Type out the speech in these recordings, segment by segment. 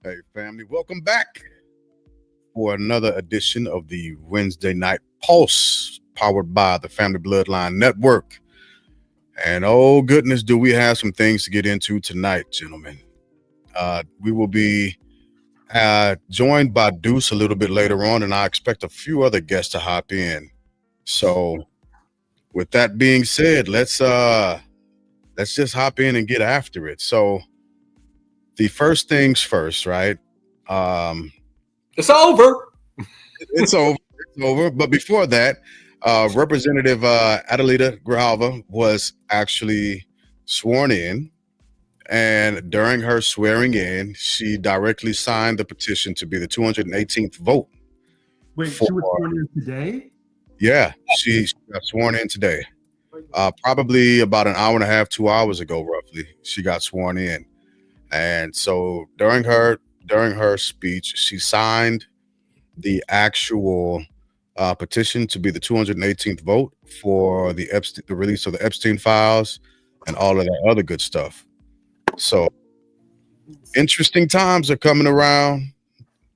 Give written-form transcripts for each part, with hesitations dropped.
Hey, family, welcome back for another edition of the Wednesday Night Pulse, powered by the Family Bloodline Network. And oh, goodness, do we have some things to get into tonight, gentlemen. We will be joined by Deuce a little bit later on, and I expect a few other guests to hop in. So, with that being said, let's just hop in and get after it. So, the first things first, right? Um, It's over. it's over. It's over. But before that, Representative Adelita Grijalva was actually sworn in. And during her swearing in, she directly signed the petition to be the 218th vote. Wait, For, she was born in today? yeah, she got sworn in today. Probably about an hour and a half, 2 hours ago, roughly, she got sworn in. And so during her speech, she signed the actual petition to be the 218th vote for the release of the Epstein files and all of that other good stuff. So interesting times are coming around.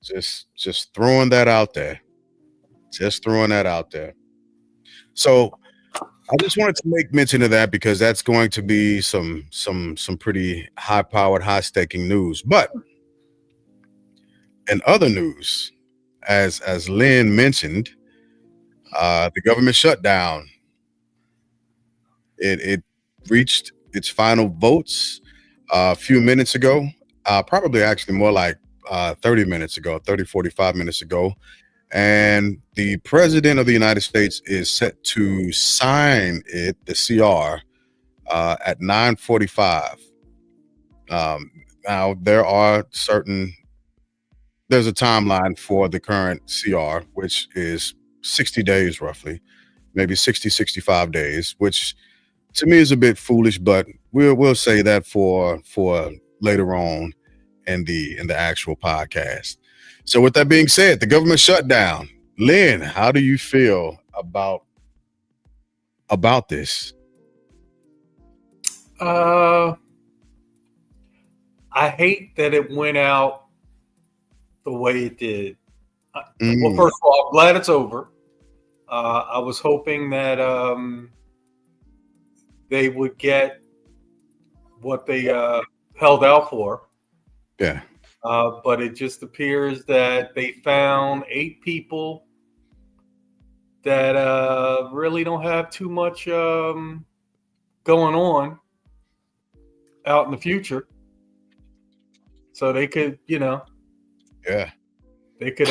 Just throwing that out there. Just throwing that out there. So I just wanted to make mention of that because that's going to be some pretty high-powered, high-staking news. But in other news, as Lynn mentioned, the government shutdown. It reached its final votes a few minutes ago, probably actually more like 30 minutes ago, 45 minutes ago. And the president of the United States is set to sign the CR, at 9:45. Now, there's a timeline for the current CR, which is 60 days roughly, maybe 60, 65 days, which to me is a bit foolish, but we'll say that for later on in the actual podcast. So with that being said, the government shutdown. Lynn, how do you feel about this? I hate that it went out the way it did. Well, first of all, I'm glad it's over. I was hoping that they would get what they held out for. Yeah. But it just appears that they found 8 people that really don't have too much going on out in the future. So they could, yeah, they could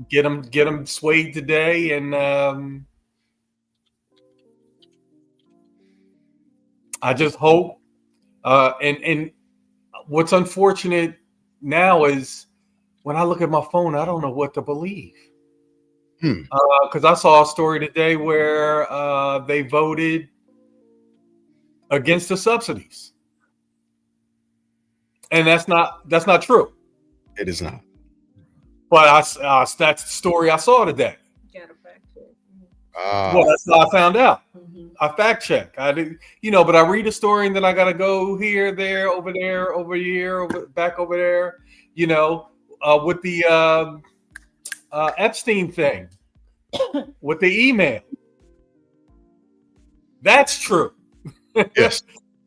get them swayed today, and I just hope. And what's unfortunate now is when I look at my phone, I don't know what to believe. Because I saw a story today where they voted against the subsidies, and that's not true. it is not. But that's the story I saw today. Got a fact check. Well, that's how I found out. I fact check. I did, but I read a story and then I gotta go here, there, over there, over here, back over there. With the Epstein thing, with the email. That's true. Yes.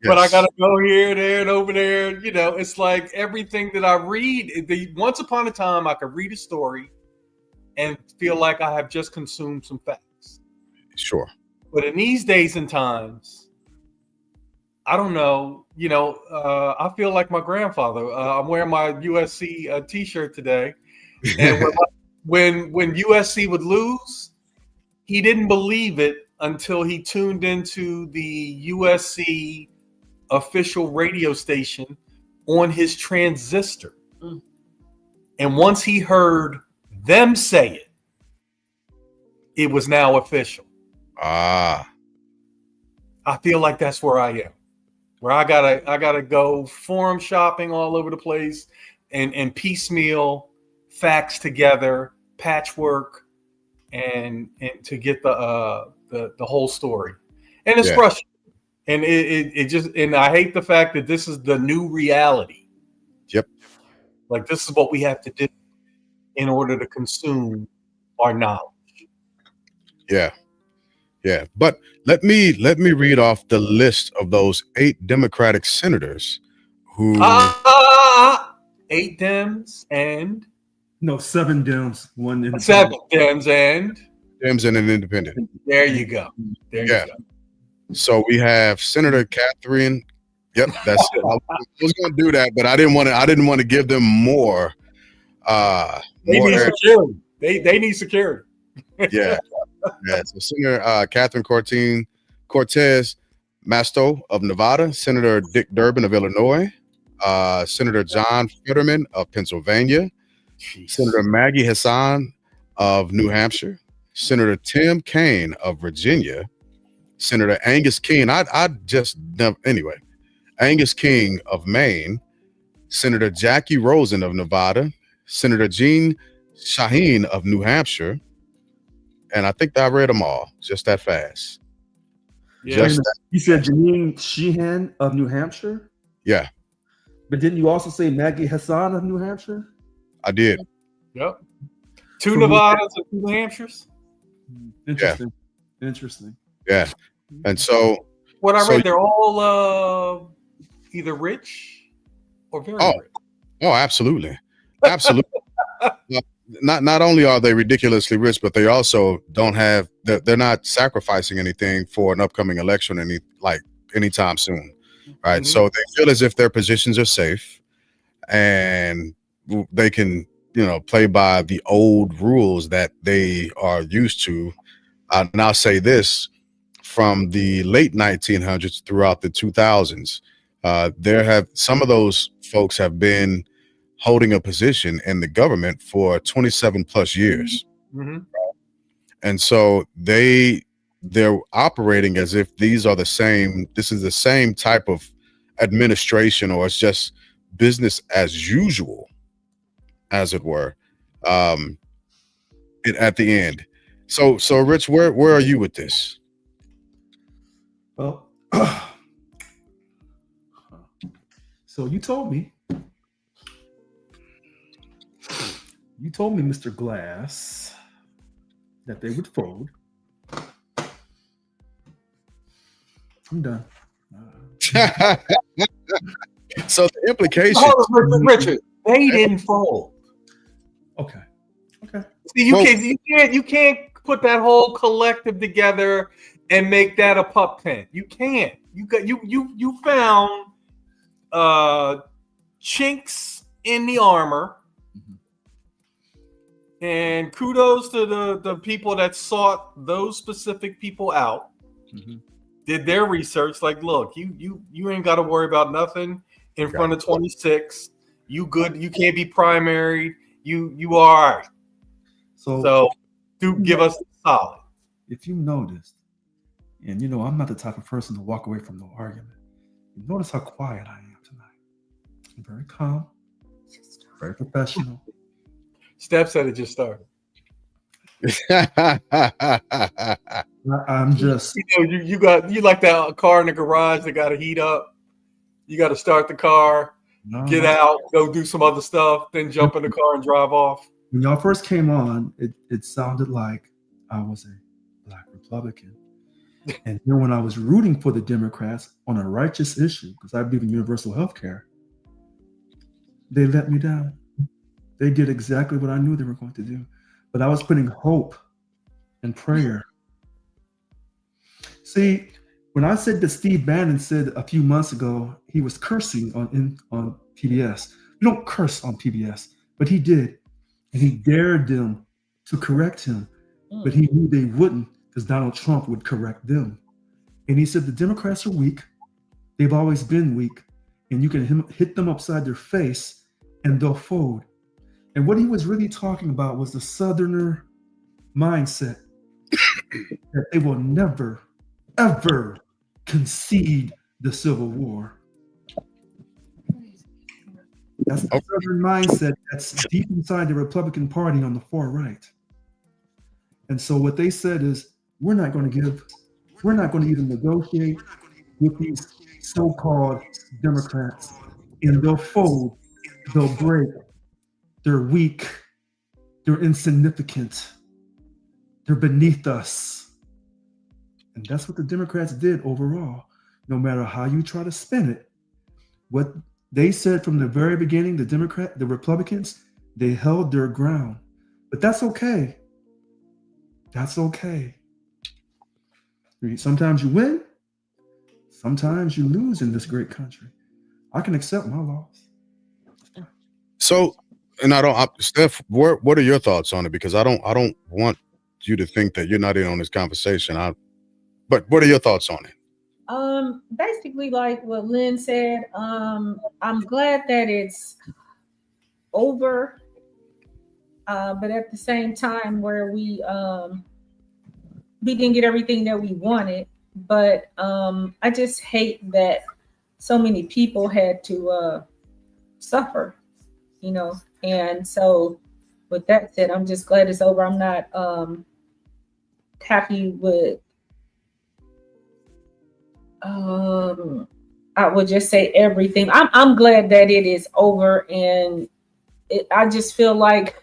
But I gotta go here, there, and over there. It's like everything that I read. Once upon a time, I could read a story and feel like I have just consumed some facts. Sure. But in these days and times, I don't know. I feel like my grandfather. I'm wearing my USC T-shirt today, and when USC would lose, he didn't believe it until he tuned into the USC official radio station on his transistor. And once he heard them say it was now official. I feel like that's where I am, where I gotta go forum shopping all over the place and piecemeal facts together, patchwork, and to get the whole story. And it's frustrating. And it just, and I hate the fact that this is the new reality. Yep. Like, this is what we have to do in order to consume our knowledge. Yeah. Yeah. But let me read off the list of those 8 Democratic senators who 8 Dems and No, 7 Dems, 1 independent. 7 Dems and Dems and an independent. there you go. There Yeah. you go. So we have Senator Catherine. Yep, that's I was going to do that, but I didn't want to give them more. They More need security. They need security. yeah. So Senator Catherine Cortez Masto of Nevada, Senator Dick Durbin of Illinois, Senator John Fetterman of Pennsylvania, Senator Maggie Hassan of New Hampshire, Senator Tim Kaine of Virginia, Senator Angus King. Angus King of Maine, Senator Jackie Rosen of Nevada, Senator Jean Shaheen of New Hampshire, and I think I read them all just that fast. Yeah. You said Janine Sheehan of New Hampshire? Yeah. But didn't you also say Maggie Hassan of New Hampshire? I did. Yep. 2 Nevadas and 2 New Hampshires. Interesting. Yeah. Interesting. Yeah. And so what I read, they're all either rich or very rich. Oh, absolutely. Absolutely. Not only are they ridiculously rich, but they also they're not sacrificing anything for an upcoming election anytime soon. Right. Mm-hmm. So they feel as if their positions are safe and they can, play by the old rules that they are used to. And I'll say this, from the late 1900s throughout the 2000s, some of those folks have been holding a position in the government for 27 plus years. Mm-hmm. And so they're operating as if this is the same type of administration, or it's just business as usual, as it were, at the end. So Rich, where are you with this? Well, so you told me, Mr. Glass, that they would fold. I'm done. So the implication, Richard, they didn't fold. Okay. See, you can't put that whole collective together and make that a pup tent. You can't. You found chinks in the armor. And kudos to the people that sought those specific people out, did their research. Like, look, you ain't got to worry about nothing in front of 26. You good? You can't be primaried. You are all right. So do give us the solid. If you noticed, and I'm not the type of person to walk away from no argument. You notice how quiet I am tonight. I'm very calm, very professional. Steph said it just started. I'm just. You like that car in the garage that got to heat up. You got to start the car, get out, go do some other stuff, then jump in the car and drive off. When y'all first came on, it sounded like I was a Black Republican. And then when I was rooting for the Democrats on a righteous issue, because I believe in universal health care, they let me down. They did exactly what I knew they were going to do. But I was putting hope and prayer. See, when I said that Steve Bannon said a few months ago he was cursing on PBS. We don't curse on PBS, but he did. And he dared them to correct him. But he knew they wouldn't, because Donald Trump would correct them. And he said the Democrats are weak. They've always been weak. And you can hit them upside their face and they'll fold. And what he was really talking about was the Southerner mindset that they will never, ever concede the Civil War. That's the Southern mindset that's deep inside the Republican Party on the far right. And so what they said is, we're not going to even negotiate with these so-called Democrats, and they'll fold, they'll break, they're weak, they're insignificant, they're beneath us. And that's what the Democrats did overall. No matter how you try to spin it, what they said from the very beginning, the Republicans, they held their ground. But that's okay. That's okay. Sometimes you win, sometimes you lose in this great country. I can accept my loss. So, and Steph, what are your thoughts on it? Because I don't want you to think that you're not in on this conversation. But what are your thoughts on it? Basically, like what Lynn said, I'm glad that it's over. But at the same time, where we didn't get everything that we wanted, but I just hate that so many people had to suffer, you know. And so, with that said, I'm just glad it's over. I'm not happy with. I would just say everything. I'm glad that it is over, and I just feel like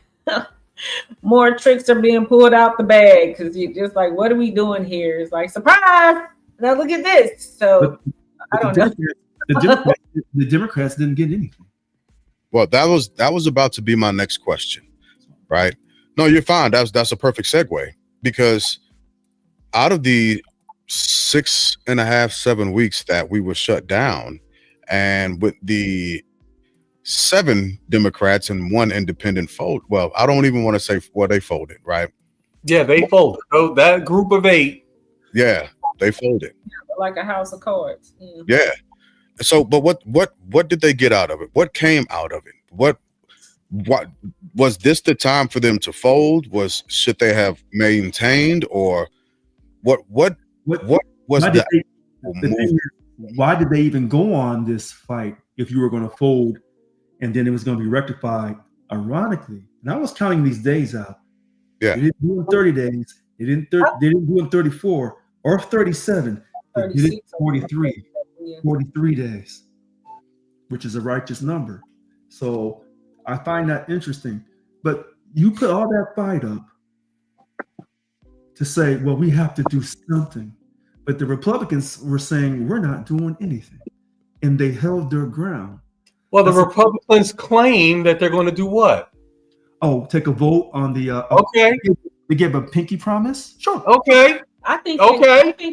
more tricks are being pulled out the bag, because you're just like, what are we doing here? It's like, surprise! Now look at this. So I don't know. The Democrats didn't get anything. Well, that was about to be my next question, right? No, you're fine. That's a perfect segue, because out of the 6.5, 7 weeks that we were shut down, and with the 7 Democrats and 1 independent fold. Well, I don't even want to say they folded, right? Yeah, they folded. So that group of 8. Yeah, they folded. Like a house of cards. Yeah. So, but what did they get out of it? What came out of it? What was this the time for them to fold? Should they have maintained, or what was that? Why did they even go on this fight if you were going to fold and then it was going to be rectified? Ironically, and I was counting these days out. Yeah, they didn't do it in 30 days. They didn't do it in 34 or 37. They did it in 43 days, which is a righteous number. So I find that interesting. But you put all that fight up to say, well, we have to do something. But the Republicans were saying, we're not doing anything. And they held their ground. Well, the Republicans claim that they're going to do what? Oh, take a vote on the... okay. They gave a pinky promise? Sure. Okay. I think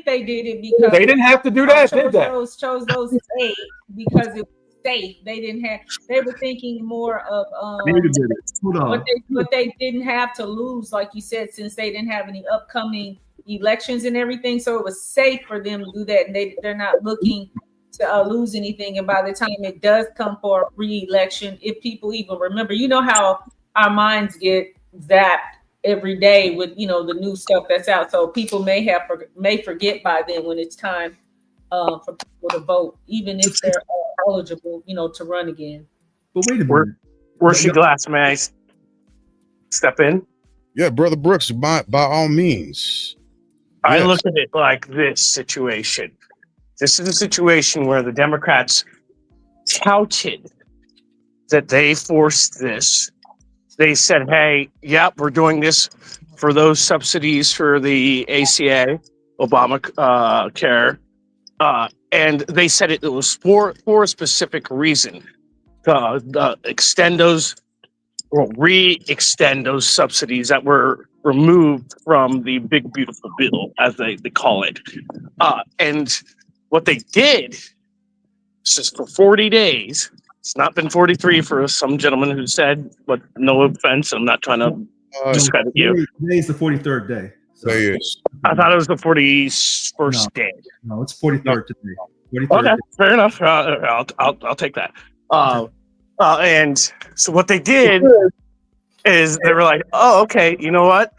they did it because... They didn't have to do that, did they? Chose those 8 because it was safe. They were thinking more of what they didn't have to lose, like you said, since they didn't have any upcoming elections and everything. So it was safe for them to do that, and they're not looking to lose anything. And by the time it does come for a re-election, if people even remember, you know how our minds get zapped every day with the new stuff that's out. So people may forget by then when it's time for people to vote, even if they're eligible, to run again. But wait a minute. Worship Glass, may I step in? Yeah, Brother Brooks, by all means. I look at it like this situation. This is a situation where the Democrats touted that they forced this. They said, hey, we're doing this for those subsidies for the ACA, Obamacare. And they said it was for a specific reason. Extend those or re-extend those subsidies that were removed from the big beautiful bill, as they call it. And what they did is just for 40 days. It's not been 43 for some gentleman who said, but no offense, I'm not trying to discredit you. Today is the 43rd day. So. I thought it was the 41st day. No, it's 43rd today. 43rd okay, day. Fair enough. I'll take that. And so what they did is they were like, oh, okay, you know what?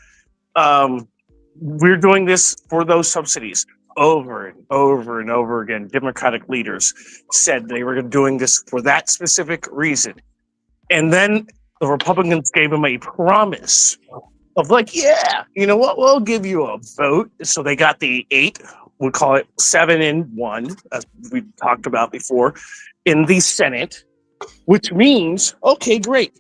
We're doing this for those subsidies. Over and over and over again, Democratic leaders said they were doing this for that specific reason. And then the Republicans gave them a promise of like, yeah, you know what? We'll give you a vote. So they got the 8, we'll call it 7-1, as we talked about before, in the Senate, which means, okay, great.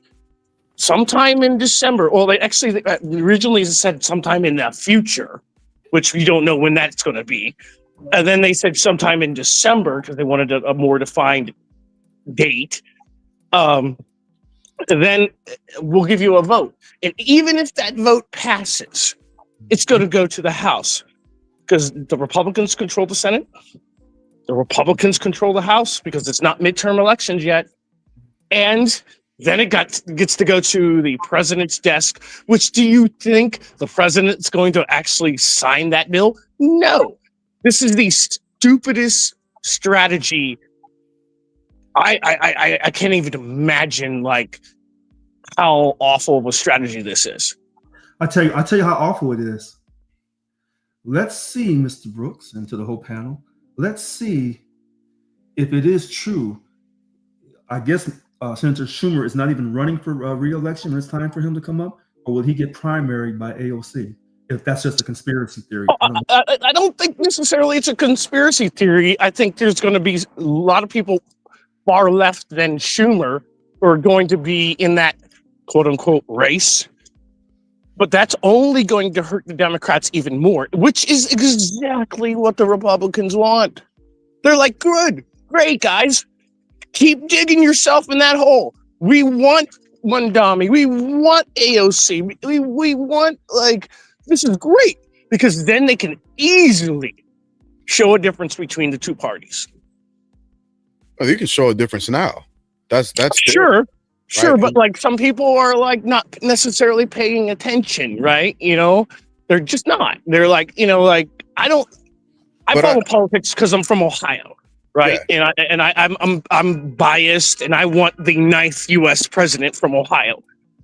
sometime in December. Well, they originally said sometime in the future, which we don't know when that's going to be. And then they said sometime in December because they wanted a more defined date. Then we'll give you a vote. And even if that vote passes, it's going to go to the House because the Republicans control the Senate. The Republicans control the House because it's not midterm elections yet. And then it gets to go to the president's desk, which do you think the president's going to actually sign that bill? No. This is the stupidest strategy. I can't even imagine like how awful of a strategy this is. I tell you how awful it is. Let's see, Mr. Brooks, and to the whole panel. Let's see if it is true. I guess Senator Schumer is not even running for re-election when it's time for him to come up, or will he get primaried by AOC? If that's just a conspiracy theory. I don't think necessarily it's a conspiracy theory. I think there's going to be a lot of people far left than Schumer who are going to be in that quote unquote race. But that's only going to hurt the Democrats even more, which is exactly what the Republicans want. They're like, good, great, guys. Keep digging yourself in that hole. We want Mondami. We want AOC. We want, like, this is great. Because then they can easily show a difference between the two parties. Well, you can show a difference now. That's Sure. Sure, right? but like some people are like not necessarily paying attention, right? You know, they're just not. They're like, you know, like I follow politics because I'm from Ohio, right? Yeah. And I'm biased, and I want the 9th U.S. president from Ohio,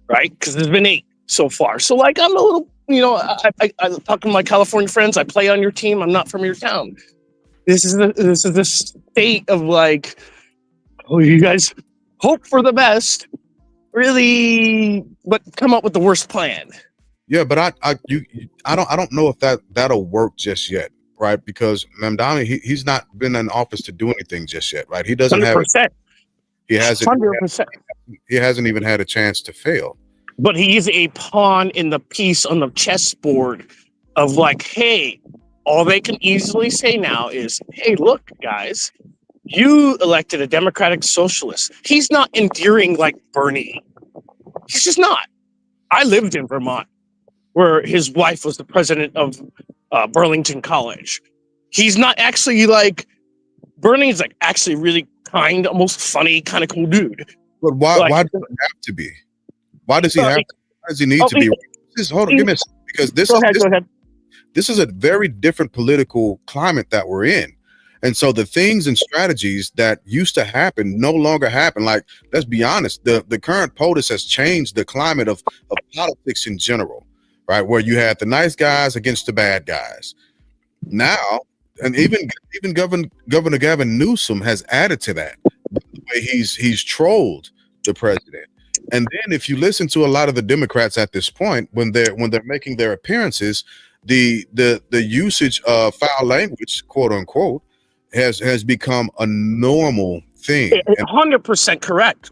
right? Because there's been 8 so far. So like I'm a little, you know, I talk to my California friends. I play on your team. I'm not from your town. This is the state of like, oh, you guys hope for the best, really, but come up with the worst plan. Yeah, but I don't know if that'll work just yet, right? Because Mamdani, he's not been in office to do anything just yet, right? He doesn't 100%. have. He hasn't. 100%. He hasn't even had a chance to fail. But he's a pawn in the piece on the chessboard of like, hey, all they can easily say now is, hey, look, guys. You elected a Democratic Socialist. He's not endearing like Bernie. He's just not. I lived in Vermont, where his wife was the president of Burlington College. He's not actually like Bernie's like actually really kind, almost funny, kind of cool dude. But why? Like, why does it have to be? Why does he have? Why does he need to be? Hold on, give me a second, because this is a very different political climate that we're in. And so the things and strategies that used to happen no longer happen. Like, let's be honest, the current POTUS has changed the climate of politics in general, right? Where you had the nice guys against the bad guys. Now, and even Governor Gavin Newsom has added to that. The way he's trolled the president. And then if you listen to a lot of the Democrats at this point, when they're making their appearances, the usage of foul language, quote unquote, has become a normal thing. 100% correct,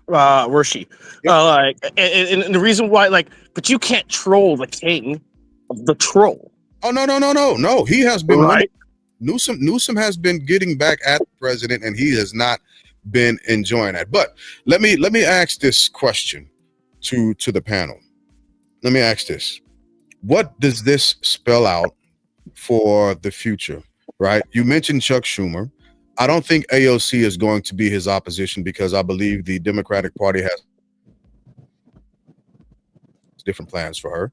Rishi. Yeah. And the reason why, like, but you can't troll the king of the troll. Oh no! He has been right. Newsom has been getting back at the president, and he has not been enjoying that. But let me ask this question to the panel. Let me ask this: what does this spell out for the future? Right? You mentioned Chuck Schumer. I don't think AOC is going to be his opposition because I believe the Democratic Party has different plans for her.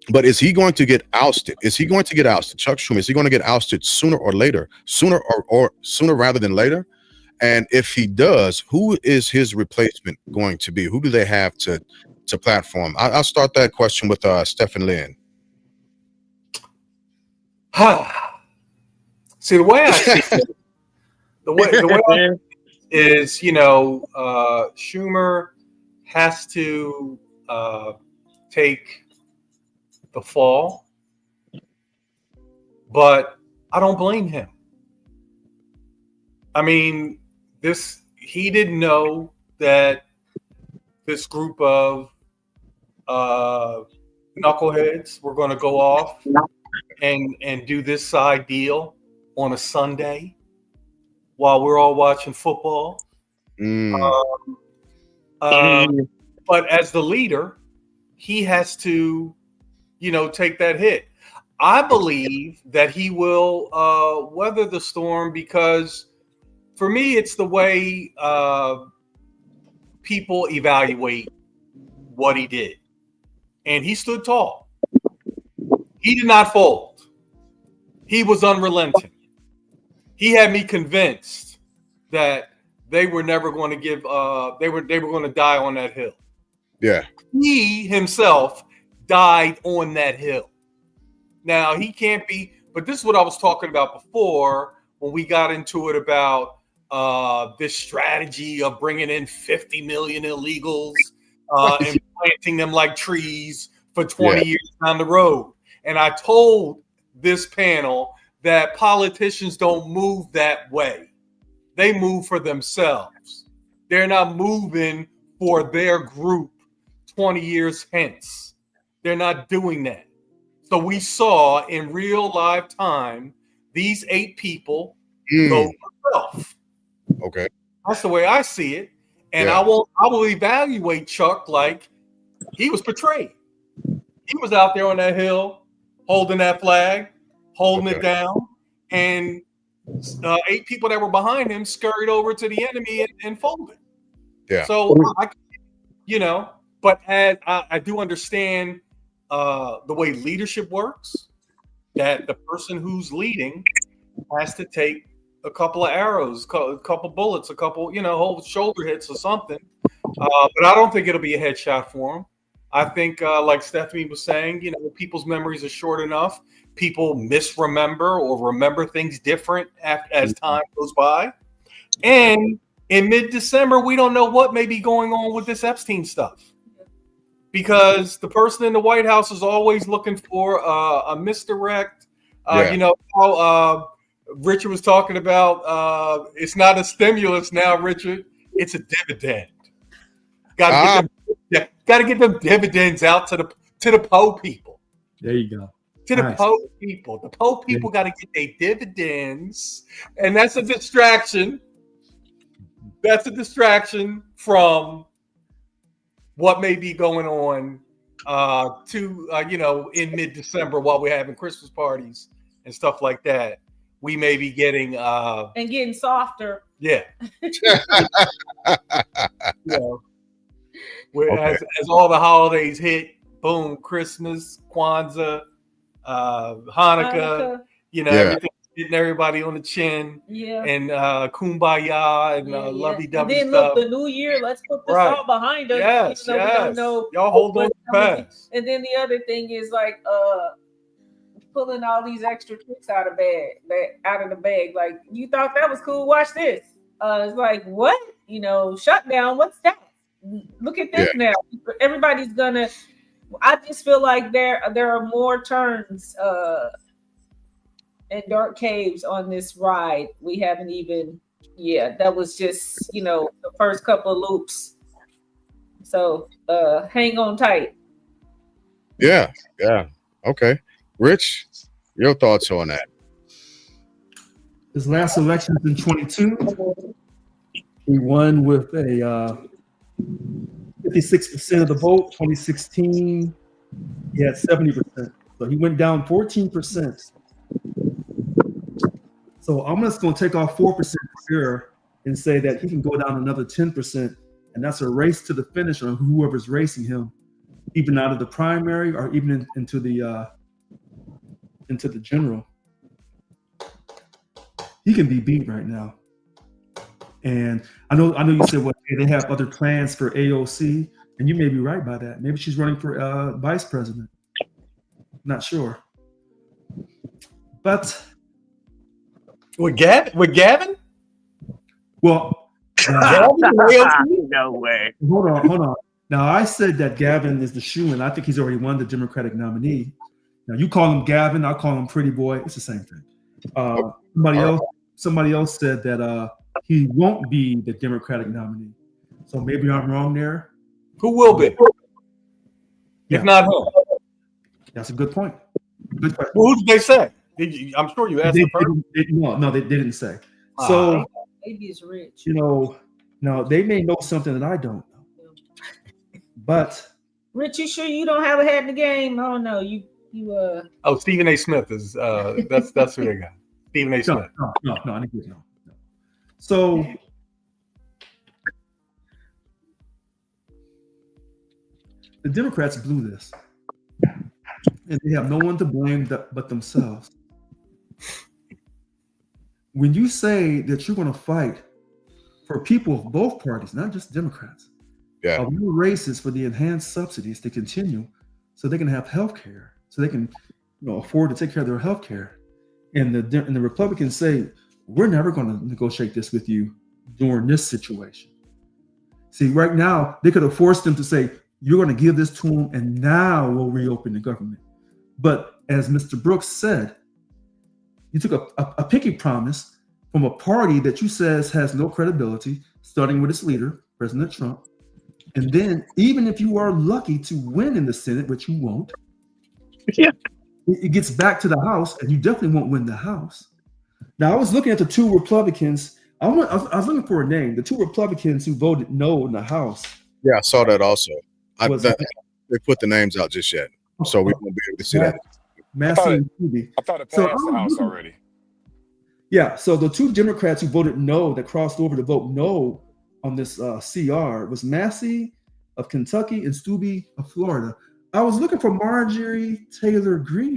But is he going to get ousted? Is he going to get ousted? Chuck Schumer, is he going to get ousted sooner or later? Sooner rather than later? And if he does, who is his replacement going to be? Who do they have to platform? I'll start that question with Stephen Lynn. See, the way I see it, the way I is, you know, Schumer has to take the fall, but I don't blame him. I mean, he didn't know that this group of knuckleheads were going to go off and do this side deal on a Sunday while we're all watching football. But as the leader, he has to, take that hit. I believe that he will weather the storm because, for me, it's the way people evaluate what he did. And he stood tall. He did not fold. He was unrelenting. He had me convinced that they were never going to give. They were going to die on that hill. Yeah. He himself died on that hill. Now he can't be. But this is what I was talking about before when we got into it about this strategy of bringing in 50 million illegals and planting them like trees for 20 years down the road. And I told this panel that politicians don't move that way. They move for themselves. They're not moving for their group 20 years hence. They're not doing that. So we saw in real live time these 8 people go themselves. Okay. That's the way I see it. And I will evaluate Chuck like he was portrayed. He was out there on that hill holding that flag, holding it down, and 8 people that were behind him scurried over to the enemy and folded. Yeah. So, but as I do understand the way leadership works, that the person who's leading has to take a couple of arrows, a couple bullets, a couple, whole shoulder hits or something. But I don't think it'll be a headshot for him. I think, like Stephanie was saying, people's memories are short enough. People misremember or remember things different as time goes by. And in mid-December, we don't know what may be going on with this Epstein stuff. Because the person in the White House is always looking for a misdirect. How Richard was talking about, it's not a stimulus now, Richard. It's a dividend. Got to get them dividends out to the po people. There you go. To the po people. The po people got to get their dividends, and that's a distraction. That's a distraction from what may be going on in mid-December while we're having Christmas parties and stuff like that. We may be getting and getting softer. Yeah. As all the holidays hit, boom, Christmas, Kwanzaa, Hanukkah. Everything's hitting everybody on the chin. Yeah. And kumbaya and lovey-dovey stuff. And then look, the new year, let's put this all behind us. Yes, we don't know. Y'all hold on fast. And then the other thing is like pulling all these extra tricks out of the bag. Like, you thought that was cool? Watch this. It's like, what? Shutdown. What's that? Look at this now. Everybody's gonna. I just feel like there are more turns and dark caves on this ride. We haven't even. Yeah, that was just the first couple of loops. So hang on tight. Yeah. Okay. Rich, your thoughts on that? His last elections in 22, he won with a 56% of the vote. 2016, he had 70%. So he went down 14%. So I'm just going to take off 4% here and say that he can go down another 10%. And that's a race to the finish on whoever's racing him, even out of the primary or even into the general. He can be beat right now. And I know you said, well, they have other plans for AOC, and you may be right by that. Maybe she's running for vice president. Not sure. But with Gavin? Well, no way. Hold on. Now, I said that Gavin is the shoo-in. I think he's already won the Democratic nominee. Now, you call him Gavin, I call him Pretty Boy. It's the same thing. Somebody else said that he won't be the Democratic nominee. So maybe I'm wrong there. Who will be? Yeah. If not him. That's a good point. Good question. Well, who did they say? I'm sure you asked the person. No, they didn't say. So Maybe it's rich. now they may know something that I don't know. But Rich, you sure you don't have a hat in the game? Oh no, you Oh, Stephen A. Smith is that's who they got. Stephen A. Smith. No, I didn't get no. So the Democrats blew this. And they have no one to blame but themselves. When you say that you're going to fight for people of both parties, not just Democrats, of new races for the enhanced subsidies to continue so they can have health care, so they can afford to take care of their health care. And the Republicans say, we're never going to negotiate this with you during this situation. See, right now, they could have forced them to say, you're going to give this to them, and now we'll reopen the government. But as Mr. Brooks said, you took a picky promise from a party that you says has no credibility, starting with its leader, President Trump. And then even if you are lucky to win in the Senate, which you won't, it gets back to the House, and you definitely won't win the House. Now, I was looking at the two Republicans. I was looking for a name. The two Republicans who voted no in the House. Yeah, I saw that also. They put the names out just yet, so we won't be able to see that. Massey and Stubbe. I thought it passed the House already. Yeah, so the two Democrats who voted no, that crossed over to vote no on this CR, was Massey of Kentucky and Stubbe of Florida. I was looking for Marjorie Taylor Greene.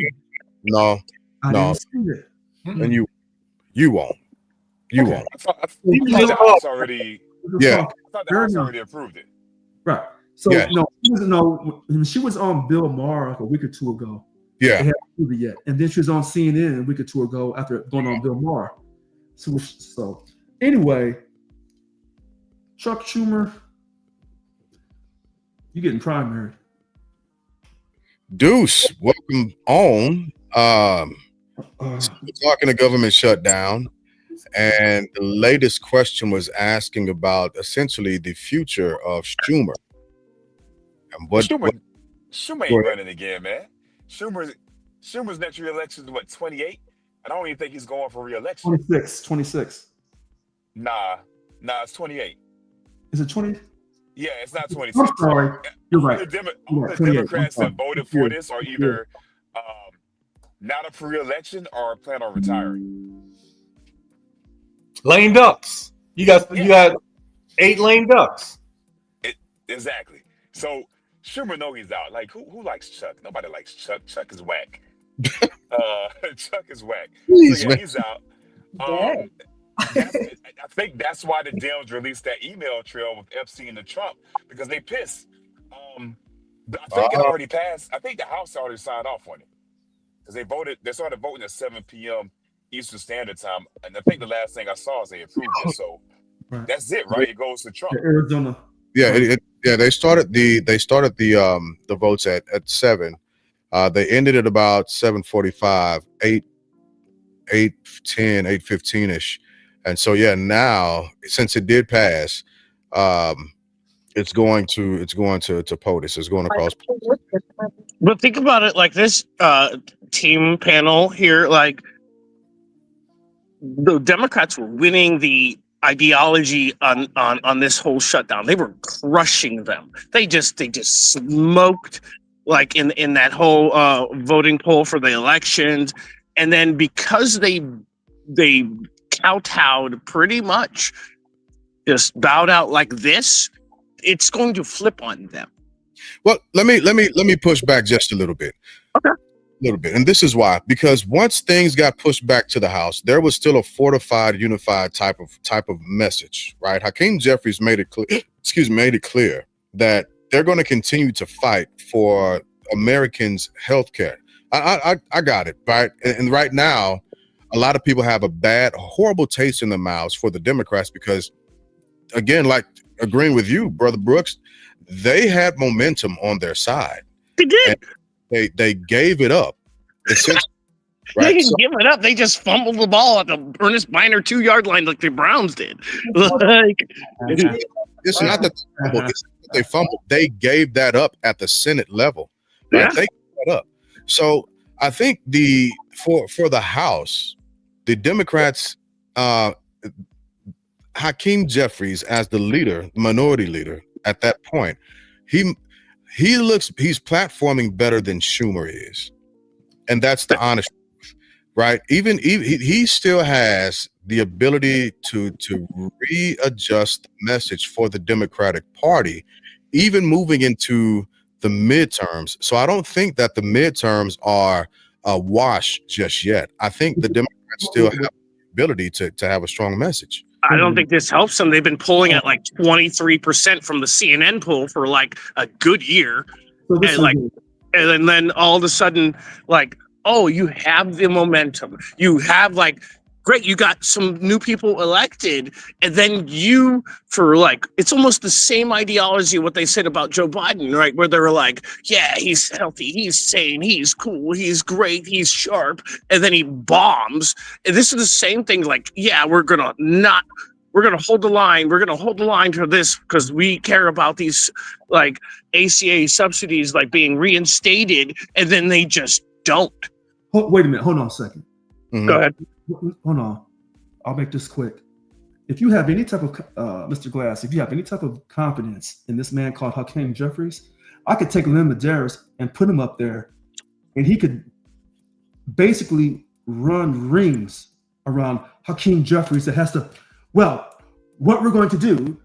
No, I didn't see it. And you won't. You won't. I thought the House already. Yeah. I thought the House already approved it. Right. So she was on Bill Maher like a week or two ago. Yeah. They hadn't approved it yet, and then she was on CNN a week or two ago after going on Bill Maher. So anyway, Chuck Schumer, you getting primary. Deuce, welcome on. We're talking to government shutdown, and the latest question was asking about essentially the future of Schumer. And Schumer ain't running again, man. Schumer's next re-election is what, 28? I don't even think he's going for re-election. 26. Nah, it's 28. Is it 20? Yeah, it's not 26. I'm sorry. You're right. All the Democrats that voted for this are either not up for re-election or plan on retiring. Lame ducks. You got 8 lame ducks. Exactly. So Schumer know he's out. Like who likes Chuck? Nobody likes Chuck. Chuck is whack. Chuck is whack. So yeah, he's out. I think that's why the Dems released that email trail with Epstein and Trump, because they pissed. I think it already passed. I think the House already signed off on it because they started voting at 7 p.m. Eastern Standard Time, and I think the last thing I saw is they approved it. So that's it, right? It goes to Trump. Arizona. Yeah, they started the votes at 7. They ended at about 7:45, 8:10, 8:15ish. And so now, since it did pass, it's going to POTUS. It's going across. But think about it like this, team panel here, like the Democrats were winning the ideology on this whole shutdown. They were crushing them. They just smoked like in that whole voting poll for the elections. And then because they kowtowed pretty much, just bowed out like this, it's going to flip on them. Well, let me push back just a little bit. Okay. A little bit. And this is why, because once things got pushed back to the House, there was still a fortified, unified type of message, right? Hakeem Jeffries made it clear that they're going to continue to fight for Americans' health care. I got it, right? And right now, a lot of people have a horrible taste in their mouths for the Democrats because, again, like agreeing with you, Brother Brooks, they had momentum on their side. They did. They gave it up. Right? They didn't give it up. They just fumbled the ball at the Ernest Biner 2-yard line like the Browns did. It's not that they fumbled. They gave that up at the Senate level. Right? Yeah. They gave that up. So I think for the House, the Democrats, Hakeem Jeffries as the leader, minority leader at that point, he's platforming better than Schumer is, and that's the honest truth, right? Even he still has the ability to readjust the message for the Democratic Party, even moving into the midterms. So I don't think that the midterms are a wash just yet. I think the Democrats still have the ability to have a strong message. I don't think this helps them. They've been polling at like 23% from the CNN poll for like a good year. So this And then all of a sudden, like, oh, you have the momentum. You have like, great, you got some new people elected. And then for like, it's almost the same ideology what they said about Joe Biden, right? Where they were like, yeah, he's healthy, he's sane, he's cool, he's great, he's sharp. And then he bombs. And this is the same thing. Like, yeah, we're going to hold the line. We're going to hold the line to this because we care about these like ACA subsidies like being reinstated. And then they just don't. Wait a minute. Hold on a second. Mhm. Go ahead. Hold on. I'll make this quick. If you have any type of, Mr. Glass, if you have any type of confidence in this man called Hakeem Jeffries, I could take Lynn Medeiros and put him up there, and he could basically run rings around Hakeem Jeffries that has to, well, what we're going to do,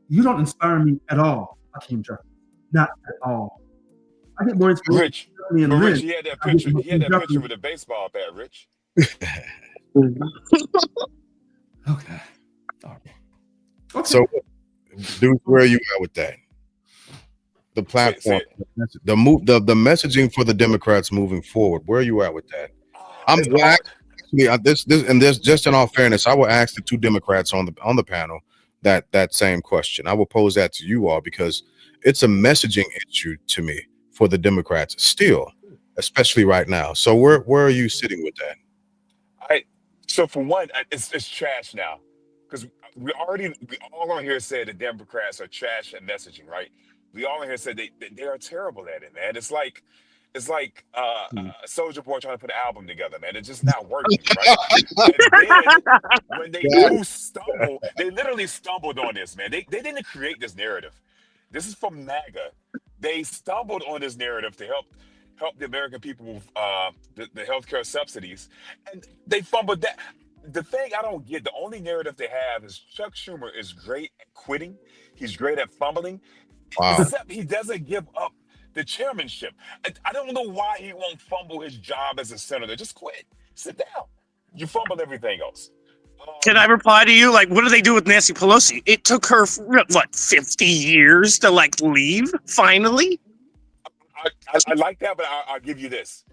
you don't inspire me at all, Hakeem Jeffries. Not at all. I get more inspiration. Rich, from me and but Lynn. Rich, he had that picture. He had that picture with a baseball bat, Rich. Okay. All right. Okay. So, dude, where are you at with that? The platform, the messaging for the Democrats moving forward. Where are you at with that? This just in all fairness, I will ask the two Democrats on the panel that same question. I will pose that to you all because it's a messaging issue to me for the Democrats still, especially right now. So where are you sitting with that? So for one, it's trash now because we all on here said the Democrats are trash at messaging, right? We all on here said they are terrible at it, man. It's like Soulja Boy trying to put an album together, man. It's just not working, right? And then when they do stumble, they literally stumbled on this, man. They didn't create this narrative. This is from MAGA. They stumbled on this narrative to help the American people with the healthcare subsidies, and they fumbled that. The thing I don't get, the only narrative they have is Chuck Schumer is great at quitting. He's great at fumbling, except he doesn't give up the chairmanship. I don't know why he won't fumble his job as a senator. Just quit. Sit down. You fumbled everything else. Can I reply to you? Like, what do they do with Nancy Pelosi? It took her, 50 years to, like, leave, finally? I like that, but I'll give you this.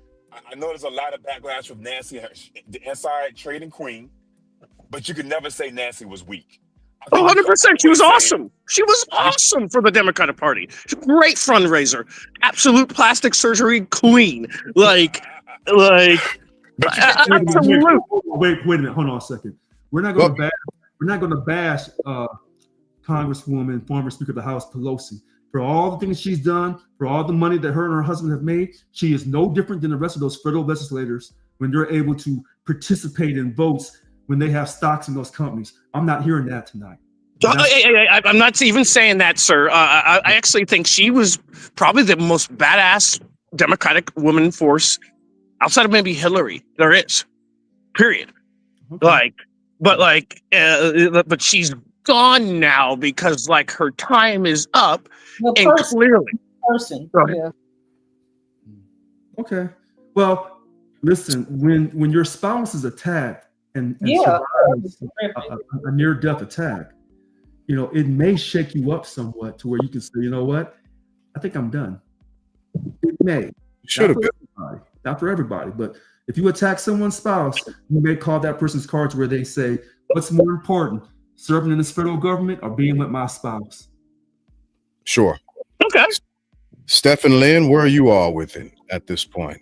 I know there's a lot of backlash from Nancy, the inside trading queen, but you can never say Nancy was weak. 100%. She was awesome. She was awesome for the Democratic Party. Great fundraiser. Absolute plastic surgery queen. Like, absolute. Wait a minute. Hold on a second. We're not going to bash Congresswoman, former Speaker of the House, Pelosi. For all the things she's done, for all the money that her and her husband have made, she is no different than the rest of those federal legislators when they're able to participate in votes when they have stocks in those companies. I'm not hearing that tonight. I'm not even saying that, sir. I actually think she was probably the most badass Democratic woman force outside of maybe Hillary there is. Period. Okay. But she's gone now because like her time is up, clearly. Yeah. Okay. Well, listen, when your spouse is attacked and survives a near-death attack, it may shake you up somewhat to where you can say, you know what, I think I'm done. It may. Should have been. Not for everybody, but if you attack someone's spouse, you may call that person's cards where they say, what's more important, serving in this federal government or being with my spouse? Sure. Okay. Steph and Lynn, where are you all with it at this point?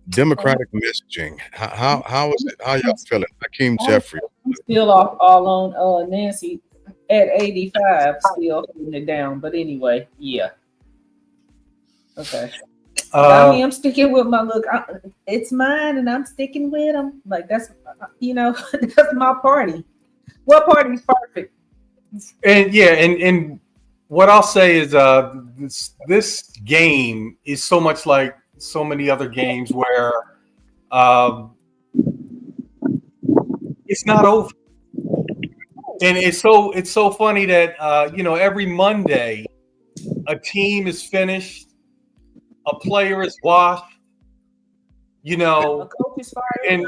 Democratic messaging. How is it? How y'all feeling? Hakeem Jeffries. I'm still all on Nancy. at 85, still holding it down. But anyway, yeah. Okay. I'm sticking with my look. It's mine, and I'm sticking with them. Like that's that's my party. What party's perfect? And yeah, and what I'll say is this game is so much like so many other games where it's not over. And it's so funny that every Monday a team is finished, a player is washed, A coach is fired.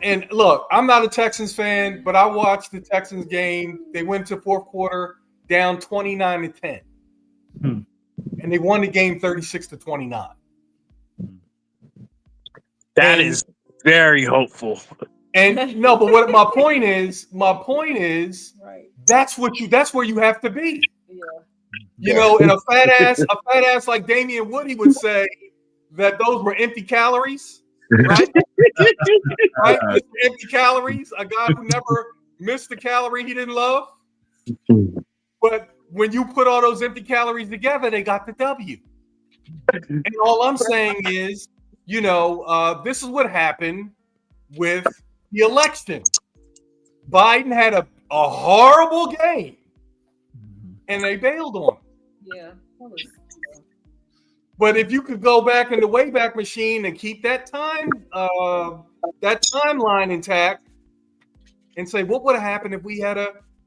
and look, I'm not a Texans fan, but I watched the Texans game. They went to fourth quarter down 29-10. And they won the game 36-29. That is very hopeful. And no, but what my point is, Right. that's where you have to be. Yeah. And a fat ass like Damian Woody would say that those were empty calories, right? Right? Empty calories. A guy who never missed a calorie he didn't love. But when you put all those empty calories together, they got the W. And all I'm saying is, this is what happened with the election. Biden had a horrible game, and they bailed on him. Yeah. But if you could go back in the Wayback Machine and keep that timeline intact, and say, what would have happened if we had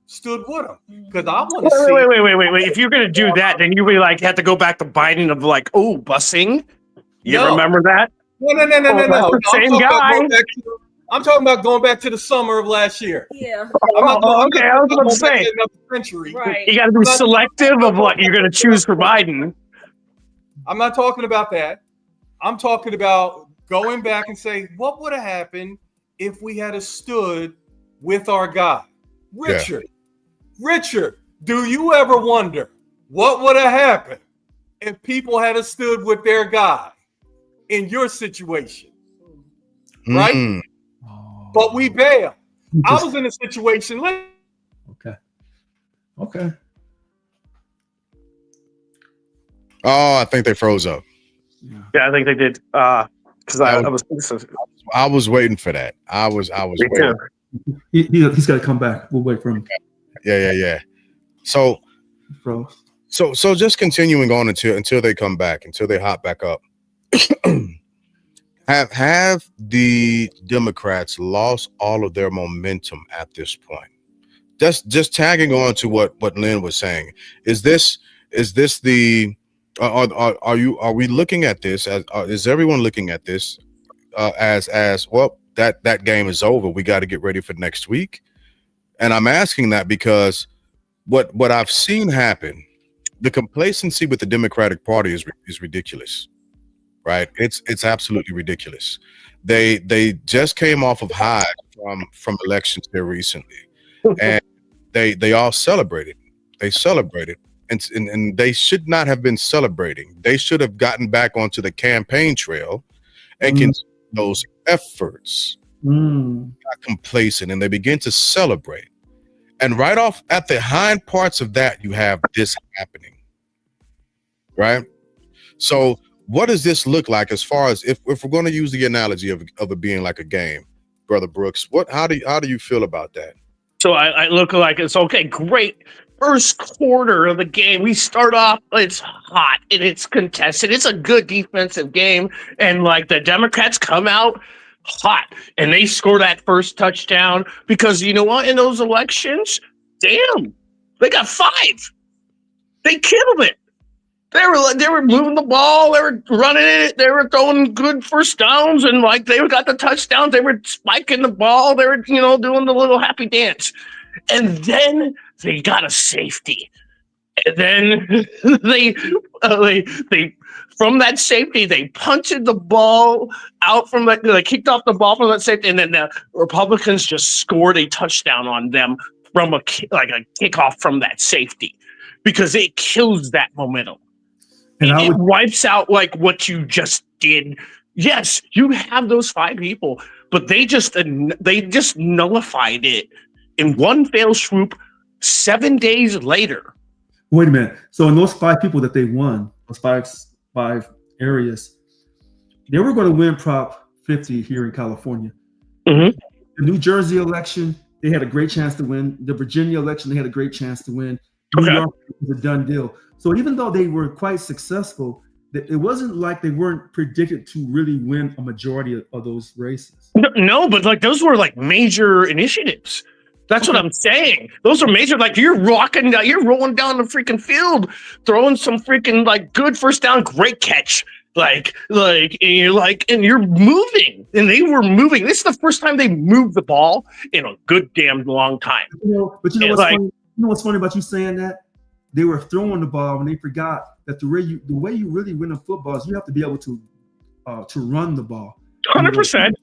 stood with him? Because I want to see. Wait. If you're gonna do that, then you really have to go back to Biden of busing. You remember that? No. The same guy. I'm talking about going back to the summer of last year. Yeah. Okay. I was about to say. Century. Right. You got to be selective of what you're going to choose for Biden. I'm not talking about that. I'm talking about going back and say, what would have happened if we had stood with our guy? Richard, do you ever wonder what would have happened if people had stood with their guy in your situation? Right? Mm. But we bailed. I was in a situation. Okay. Oh, I think they froze up. Yeah, I think they did. Because I was waiting for that. I was waiting. He's got to come back. We'll wait for him. Yeah. So Froze. So just continuing on until they come back, until they hop back up. Have the Democrats lost all of their momentum at this point? Just tagging on to what Lynn was saying. Is this the are we looking at this as is everyone looking at this as well, that game is over, we got to get ready for next week? And I'm asking that because what I've seen happen, the complacency with the Democratic Party is ridiculous. Right? It's absolutely ridiculous. They just came off of highs from elections here recently, and they all celebrated. They celebrated, and they should not have been celebrating. They should have gotten back onto the campaign trail and continue those efforts. Got complacent, and they begin to celebrate. And right off at the hind parts of that, you have this happening. Right? So what does this look like as far as if we're going to use the analogy of it being like a game, Brother Brooks? How do you feel about that? So I look like it's okay. Great. First quarter of the game, we start off, it's hot and it's contested. It's a good defensive game. And the Democrats come out hot and they score that first touchdown because you know what? In those elections, damn, they got 5. They killed it. They were moving the ball. They were running it. They were throwing good first downs, and they got the touchdowns. They were spiking the ball. They were, doing the little happy dance. And then they got a safety. And then they from that safety they punted the ball out from that. They kicked off the ball from that safety, and then the Republicans just scored a touchdown on them from a kickoff from that safety because it kills that momentum. It wipes out what you just did. Yes, you have those 5 people, but they just nullified it in one fell swoop 7 days later. Wait a minute. So in those 5 people that they won, those five areas, they were going to win Prop 50 here in California. Mhm. The New Jersey election, they had a great chance to win. The Virginia election, they had a great chance to win. New Okay. York was a done deal. So even though they were quite successful, it wasn't like they weren't predicted to really win a majority of those races. No, but like those were like major initiatives. That's what I'm saying. Those are major. Like you're rolling down the freaking field, throwing some freaking like good first down, great catch. And you're moving, and they were moving. This is the first time they moved the ball in a good damn long time. But you know what's funny? You know what's funny about you saying that? They were throwing the ball when they forgot that the way you really win in football is you have to be able to run the ball. 100%.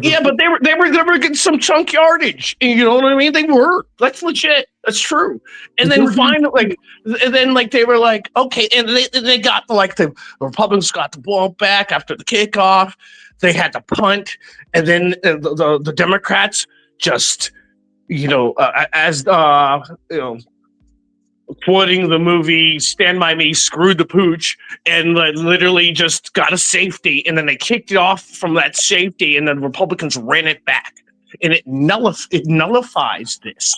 Yeah, but they were getting some chunk yardage. You know what I mean? They were. That's legit. That's true. And then finally, they were like, okay, and they got the Republicans got the ball back after the kickoff. They had to punt, and then the Democrats just, quoting the movie Stand By Me, screwed the pooch, and literally just got a safety, and then they kicked it off from that safety, and then Republicans ran it back, and it nullifies this.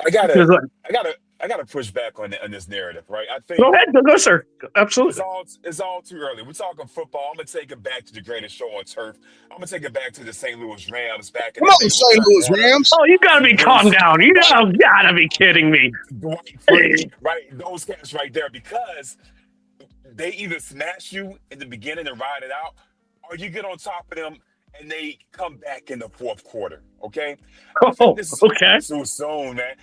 I gotta push back on this narrative, right? I think go ahead, go sir. Absolutely. It's all too early. We're talking football. I'm gonna take it back to the greatest show on turf. I'm gonna take it back to the St. Louis Rams back in Come on, St. Louis Rams. Oh, you gotta be calm down. You gotta be kidding me. Right, those cats right there, because they either smash you in the beginning and ride it out, or you get on top of them and they come back in the fourth quarter. Okay. Oh, okay. Too soon, man.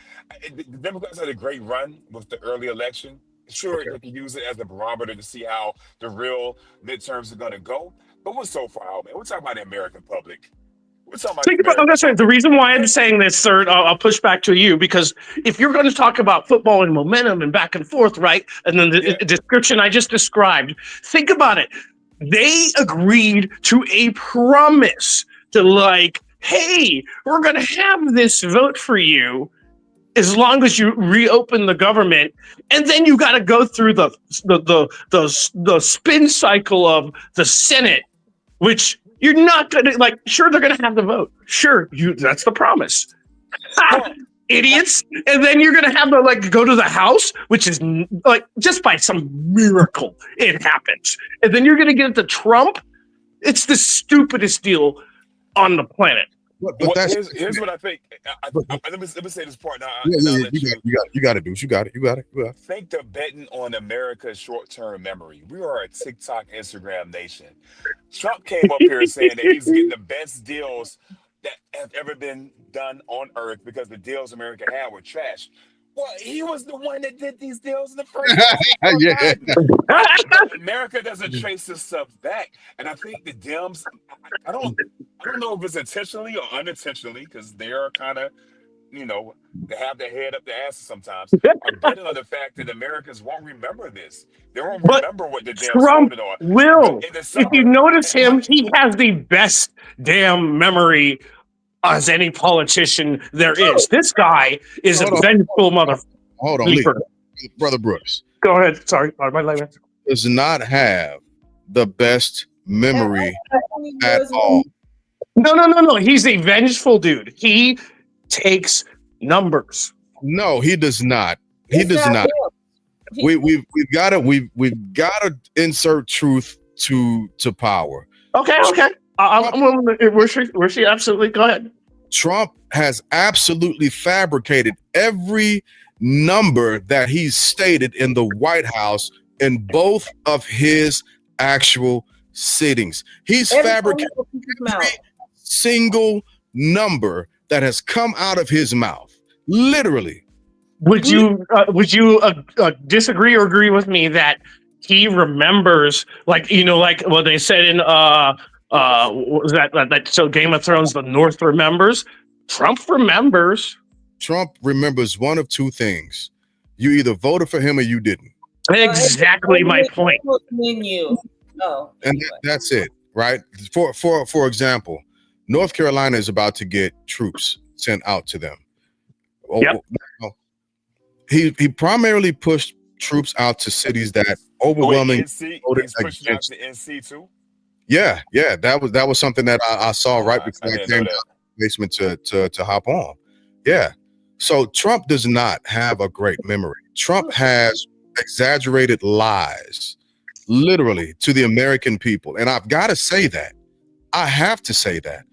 The Democrats had a great run with the early election. Sure, they can use it as a barometer to see how the real midterms are going to go. But we're so far out, man. We're talking about the American public. We're talking about the reason why I'm saying this, sir, I'll push back to you, because if you're going to talk about football and momentum and back and forth, right? And then the description I just described, think about it. They agreed to a promise to hey, we're going to have this vote for you as long as you reopen the government, and then you got to go through the spin cycle of the Senate, which you're not going to Sure, they're going to have the vote. Sure, that's the promise. Idiots. And then you're going to have to go to the House, which is just by some miracle it happens. And then you're going to get it to Trump. It's the stupidest deal on the planet. Here's what I think. Let me say this part now. You got to do. You got it. I think they're betting on America's short-term memory. We are a TikTok, Instagram nation. Trump came up here saying that he's getting the best deals that have ever been done on earth because the deals America had were trash. Well, he was the one that did these deals in the first place. America doesn't trace this stuff back. And I think the Dems, I don't know if it's intentionally or unintentionally, because they're kind of, they have their head up their asses sometimes. I'm betting on the fact that Americans won't remember this. They won't remember what the Dems Trump voted on. Will. If you notice him, he has the best damn memory as any politician there is. This guy is a vengeful mother. Hold on, Lee. Brother Brooks. Go ahead. Sorry, my language. Does not have the best memory at all. No. He's a vengeful dude. He takes numbers. No, he does not. He does not. We've got to insert truth to power. Okay. We're she absolutely. Go ahead. Trump has absolutely fabricated every number that he's stated in the White House in both of his actual sittings. He's fabricated every single number that has come out of his mouth. Literally. Would you disagree or agree with me that he remembers, what they said in what was that so Game of Thrones, the North remembers? Trump remembers. Trump remembers one of two things. You either voted for him or you didn't. Exactly my point. And that's it, right? For example, North Carolina is about to get troops sent out to them. Yep. he primarily pushed troops out to cities that overwhelmingly voted He's pushing out against. to NC too. Yeah, that was something that I saw right before I didn't came know down that. to the basement to hop on. Yeah. So Trump does not have a great memory. Trump has exaggerated lies, literally, to the American people. And I've got to say that. I have to say that.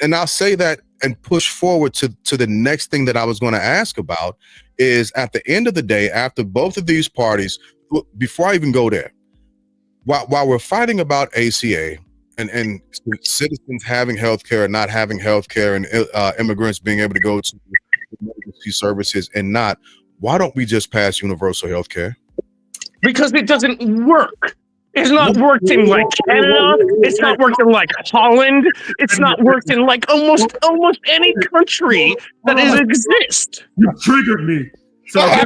And I'll say that and push forward to the next thing that I was going to ask about is at the end of the day, after both of these parties, before I even go there, while we're fighting about ACA and citizens having health care and not having health care and immigrants being able to go to emergency services and not, why don't we just pass universal health care? Because it doesn't work. It's not worked in like Canada. It's not worked in like Holland. It's not worked in like almost any country that exists. You triggered me. So You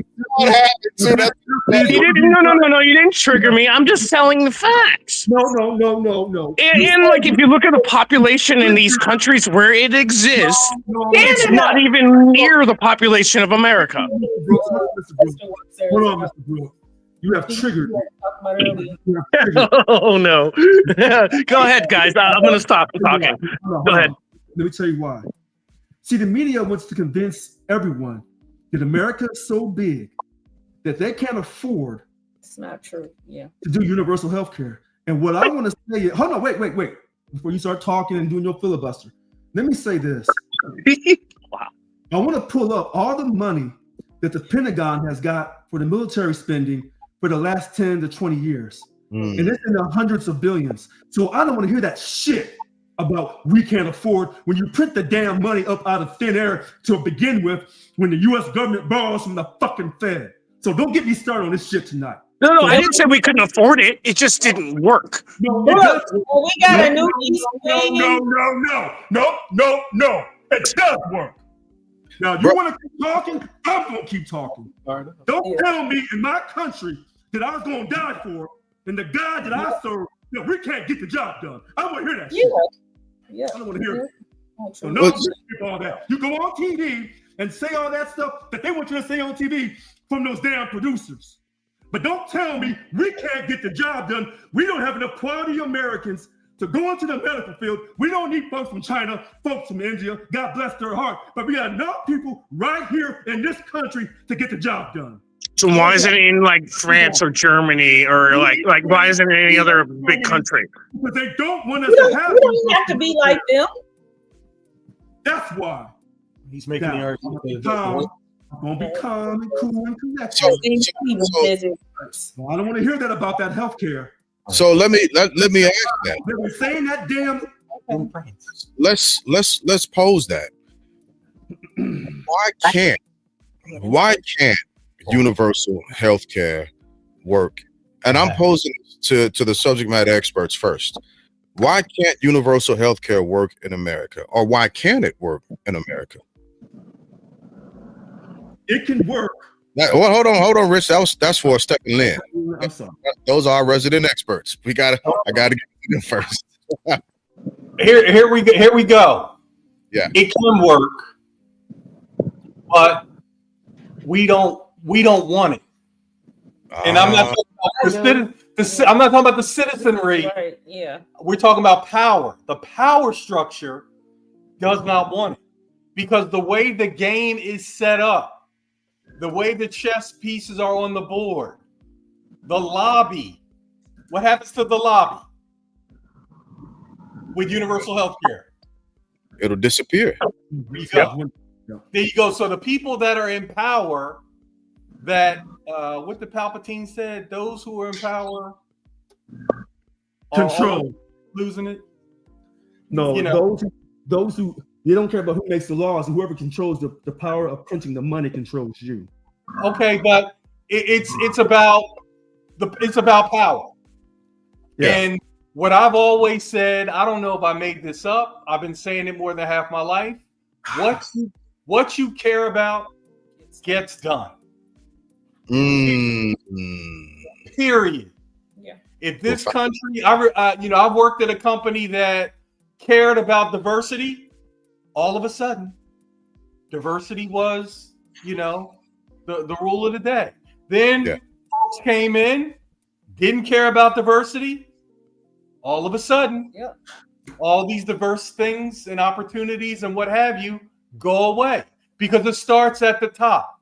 didn't. No. You didn't trigger me. I'm just telling the facts. No. And like, if you look at the population in these countries where it exists, it's not even near the population of America. Hold on, Mr. Brooks. You have triggered me. Oh no. Go ahead, guys. I'm gonna stop talking. Go ahead. Let me tell you why. See, the media wants to convince everyone that America is so big that they can't afford. It's not true. Yeah. To do universal health care. And what I want to say is, hold on, wait. Before you start talking and doing your filibuster, let me say this. Wow. I want to pull up all the money that the Pentagon has got for the military spending for the last 10 to 20 years. And it's in the hundreds of billions. So I don't want to hear that shit about we can't afford when you print the damn money up out of thin air to begin with when the U.S. government borrows from the fucking Fed. So don't get me started on this shit tonight. No, I didn't say we couldn't afford it. It just didn't work. No, We got a new No. It does work. Now, you want to keep talking? I'm going to keep talking. Don't tell me in my country that I was going to die for and the God that I serve that we can't get the job done. I don't want to hear that shit. Yeah. I don't want to hear it. So no, all that. You go on TV and say all that stuff that they want you to say on TV from those damn producers. But don't tell me we can't get the job done. We don't have enough quality Americans to go into the medical field. We don't need folks from China, folks from India, God bless their heart. But we got enough people right here in this country to get the job done. So why isn't it in like France or Germany or like why isn't it in any other big country? Because they don't want us We to have. don't even have to be like them. That's why. He's making the argument. I'm gonna be calm and cool and collected. So, I don't want to hear that about that health care. So let me ask that. They were saying that damn. Let's pose that. Why can't universal health care work? And I'm posing to the subject matter experts first. Why can't universal health care work in America? Or why can't it work in America? It can work. Well, hold on, Rich. That's for Stephen Lynn. I'm sorry. Those are our resident experts. I gotta get them first. Here we go. Yeah. It can work, but we don't want it. And I'm not talking about I'm not talking about the citizenry. Right. Yeah. We're talking about power. The power structure does not want it because the way the game is set up, the way the chess pieces are on the board, the lobby. What happens to the lobby with universal health care? It'll disappear. There you go. So the people that are in power, that what the Palpatine said, those who are in power Control. Losing it. No, those who they don't care about who makes the laws, and whoever controls the power of printing the money controls you. Okay, but it's about power. Yeah. And what I've always said, I don't know if I made this up. I've been saying it more than half my life. What you care about gets done. Period. Yeah. If this country, I've worked at a company that cared about diversity. All of a sudden, diversity was, the rule of the day. Then Yeah. folks came in, didn't care about diversity. All of a sudden, Yep. all these diverse things and opportunities and what have you go away because it starts at the top.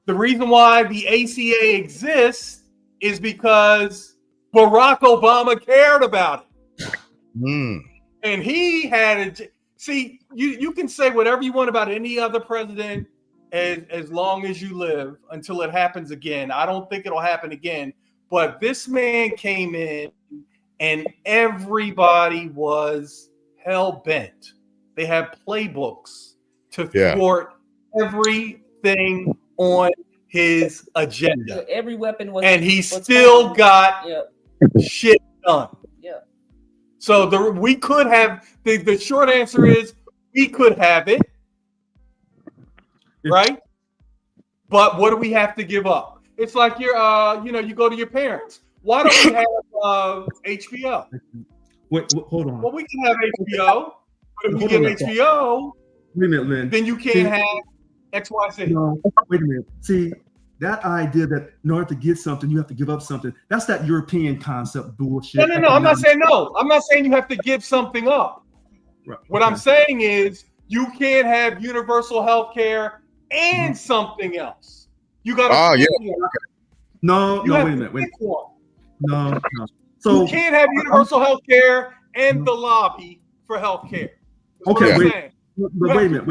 The reason why the ACA exists is because Barack Obama cared about it. And he had a see, you can say whatever you want about any other president as long as you live until it happens again. I don't think it'll happen again. But this man came in and everybody was hell bent. They had playbooks to thwart everything on his agenda. Every weapon was, and he still got shit done. Yeah. So we could have the short answer is we could have it, right? But what do we have to give up? It's like you go to your parents. Why don't we have HBO? Wait, hold on. Well, we can have HBO, but if we get HBO, wait a minute, Lynn. then you can't have XYZ. No, wait a minute. See, that idea that in order to get something, you have to give up something. That's that European concept bullshit. No. I'm not saying no. I'm not saying you have to give something up. Right. What I'm saying is you can't have universal health care and something else. You got to. No, wait a minute. No. So you can't have universal health care and the lobby for health care. Okay, wait a minute.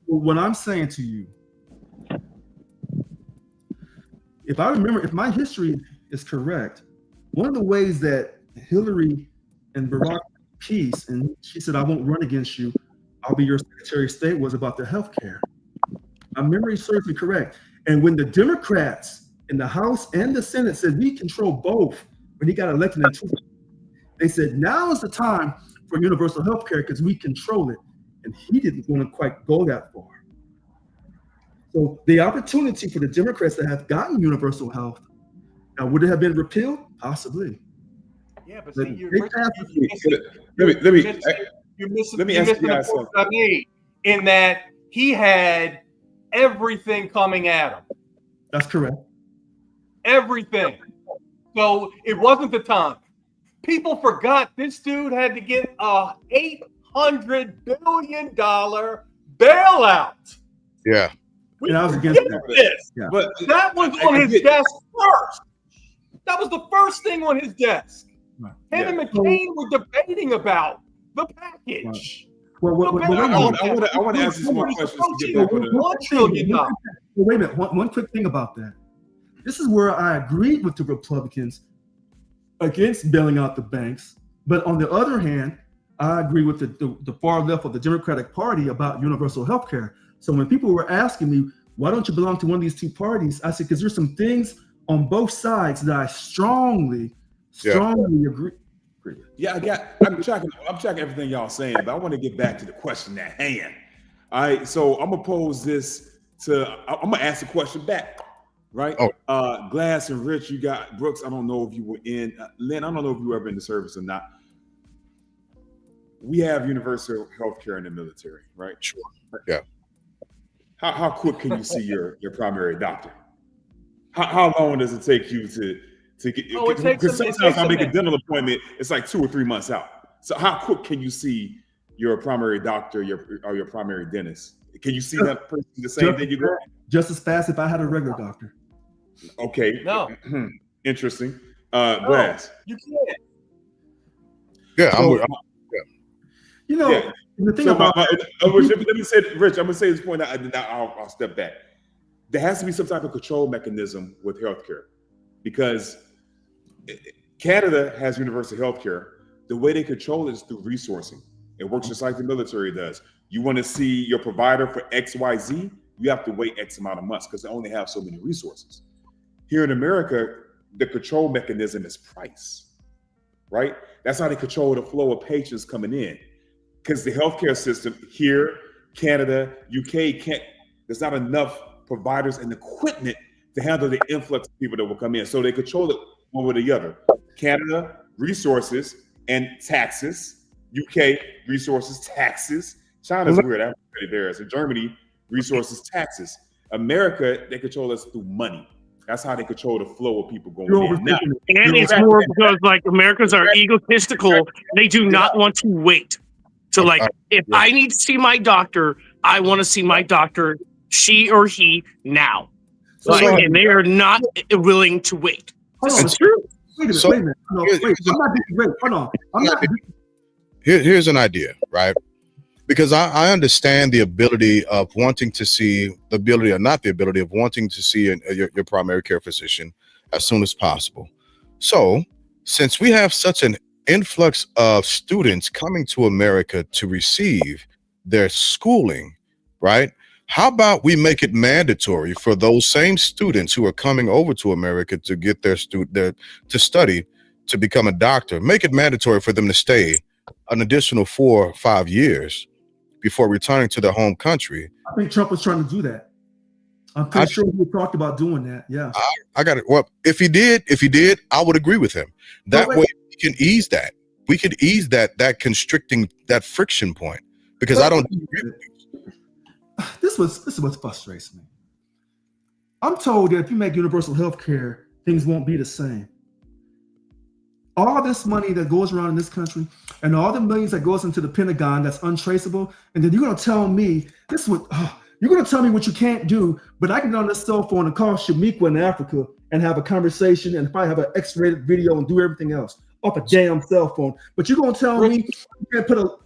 What I'm saying to you, if my history is correct, one of the ways that Hillary and Barack peace, and she said, "I won't run against you. I'll be your Secretary of State," was about the health care. My memory serves me correct. And when the Democrats in the House and the Senate said we control both, when he got elected in 2000, they said now is the time for universal health care because we control it. And he didn't want to quite go that far. So the opportunity for the Democrats to have gotten universal health, now would it have been repealed? Possibly. Yeah, but see, you're missing the point I made in that he had everything coming at him. That's correct. Everything. So it wasn't the time. People forgot this dude had to get a $800 billion bailout. Yeah. And I was against that. Yeah. But that was on his desk first. That was the first thing on his desk. Right. Him and McCain were debating about the package. Right. I want to ask you some more questions to get back on $1 trillion. Wait a minute. One quick thing about that. This is where I agreed with the Republicans against bailing out the banks. But on the other hand, I agree with the far left of the Democratic Party about universal health care. So when people were asking me, why don't you belong to one of these two parties? I said, because there's some things on both sides that I strongly agree. Yeah, I'm tracking everything y'all saying, but I want to get back to the question at hand. All right, so I'm gonna pose this I'm gonna ask the question back, right? Oh. Glass and Rich, you got Brooks. I don't know if you were in Lynn. I don't know if you were ever in the service or not. We have universal health care in the military, right? Sure. Yeah. How quick can you see your primary doctor? How long does it take you to get? Because sometimes I make a dental appointment, it's like 2 or 3 months out. So how quick can you see your primary doctor, or your primary dentist? Can you see that person the same day you go? Just as fast if I had a regular doctor. Okay. No. Interesting. Glass. You can't. Yeah, so, you know, the thing about let me say, Rich, I'm gonna say this point. I'll step back. There has to be some type of control mechanism with healthcare, because Canada has universal healthcare. The way they control it is through resourcing. It works just like the military does. You want to see your provider for XYZ, you have to wait X amount of months because they only have so many resources. Here in America, the control mechanism is price, right? That's how they control the flow of patients coming in. Because the healthcare system here, Canada, UK, there's not enough providers and equipment to handle the influx of people that will come in. So they control it one way or the other. Canada, resources and taxes. UK, resources, taxes. China's weird. Everybody there is. In Germany, resources, taxes. America, they control us through money. That's how they control the flow of people going You're in. Now, And it's more because like Americans are egotistical. They do not want to wait. So like if I need to see my doctor, I want to see my doctor, she or he, now. And they are not willing to wait. It's true. Wait a minute. No, wait. Hold on. I'm not. Here's an idea, right? Because I understand the ability of wanting to see the ability or not the ability of wanting to see your primary care physician as soon as possible. So since we have such an influx of students coming to America to receive their schooling, right? How about we make it mandatory for those same students who are coming over to America to get to study to become a doctor, make it mandatory for them to stay an additional 4 or 5 years before returning to their home country. I think Trump was trying to do that. I'm pretty sure he talked about doing that. Yeah. I got it. Well, if he did, I would agree with him. That way we can ease that. We could ease that constricting, that friction point, because I don't agree with you. This is what frustrates me. I'm told that if you make universal health care, things won't be the same. All this money that goes around in this country and all the millions that goes into the Pentagon that's untraceable, and then you're going to tell me you're going to tell me what you can't do, but I can get on this cell phone and call Shamikwa in Africa and have a conversation and probably have an X-rated video and do everything else off a damn cell phone. But you're going to tell me you can't put a...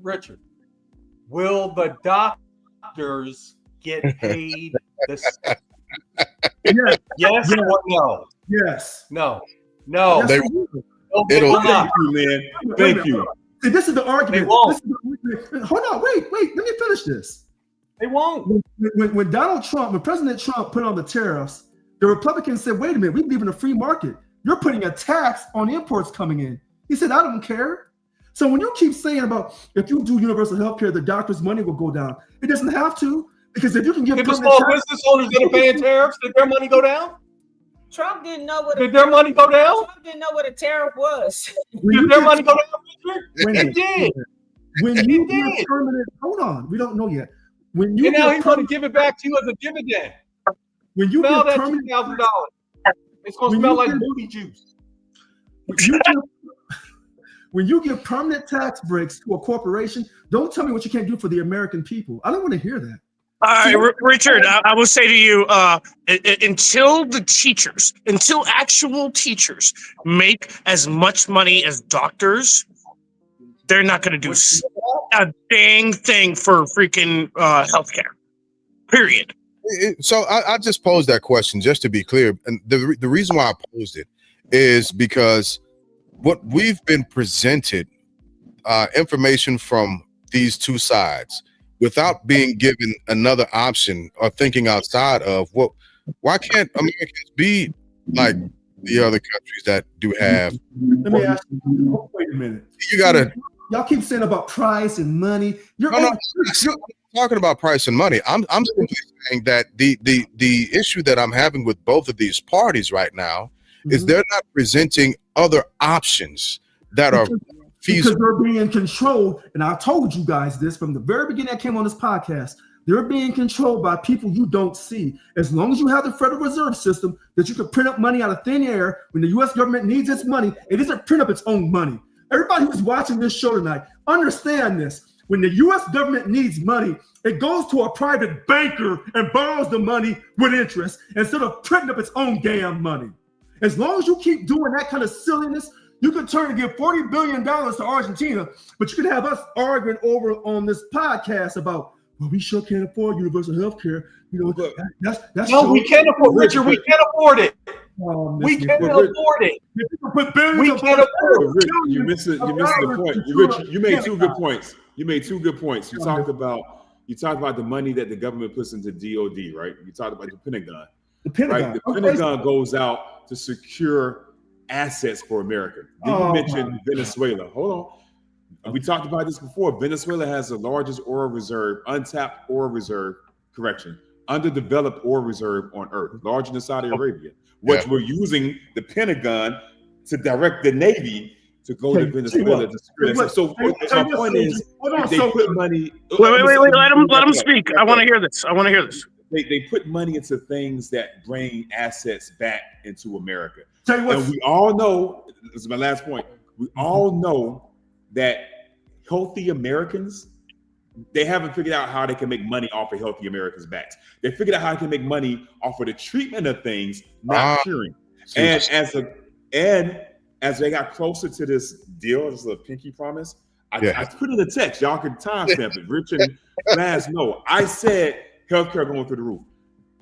Richard, will the doctors get paid the same? Yes or no? Yes. No. Yes, They will not. Thank you, man. Thank you. See, this is the argument. They won't. Hold on, wait. Let me finish this. They won't. When President Trump put on the tariffs, the Republicans said, wait a minute, we believe in a free market. You're putting a tax on imports coming in. He said, I don't care. So when you keep saying about if you do universal health care, the doctor's money will go down. It doesn't have to, because if you can give the small business owners that are paying tariffs, did their money go down? Trump didn't know what. Did their money go down? Trump didn't know what a tariff was. Did their money go down? It did. When you get permanent, hold on, we don't know yet. When you and now he's going to give it back to you as a dividend. When you smell get that $2,000, it's going to smell like booty juice. When you give permanent tax breaks to a corporation, don't tell me what you can't do for the American people. I don't want to hear that. All right, Richard, I will say to you, until actual teachers make as much money as doctors, they're not going to do a dang thing for freaking healthcare. Period. So I just posed that question just to be clear, and the reason why I posed it is because what we've been presented information from these two sides without being given another option or thinking outside of why can't Americans be like the other countries that do have? Let me ask you, wait a minute. Y'all keep saying about price and money. I'm not talking about price and money. I'm simply saying that the issue that I'm having with both of these parties right now is they're not presenting other options that are feasible. Because they're being controlled, and I told you guys this from the very beginning I came on this podcast. They're being controlled by people you don't see. As long as you have the Federal Reserve System that you can print up money out of thin air, when the U.S. government needs its money, it doesn't print up its own money. Everybody who's watching this show tonight, understand this. When the U.S. government needs money, it goes to a private banker and borrows the money with interest instead of printing up its own damn money. As long as you keep doing that kind of silliness, you can turn and give $40 billion to Argentina, but you can have us arguing over on this podcast about, well, we sure can't afford universal health care. You know, that's no, we can't afford it, Richard. We can't afford it. We can't afford it. We can't afford it. You're missing the point. You made two good points. You talked about the money that the government puts into DOD, right? You talked about the Pentagon. Right? The Pentagon goes out to secure assets for America. Then you mentioned Venezuela. Hold on. We talked about this before. Venezuela has the largest oil reserve, untapped oil reserve, underdeveloped oil reserve on earth, larger than Saudi Arabia, which we're using the Pentagon to direct the Navy to go to Venezuela to secure that. So my point is, they put money. Wait. Let him speak. I want to hear this. they put money into things that bring assets back into America. Tell you what, And we all know, this is my last point, we all know that healthy Americans, they haven't figured out how they can make money off of healthy Americans' backs. They figured out how they can make money off of the treatment of things, not curing. And as they got closer to this deal, this is a pinky promise, I put in a text. Y'all can timestamp it. Rich and Laz know. I said healthcare going through the roof.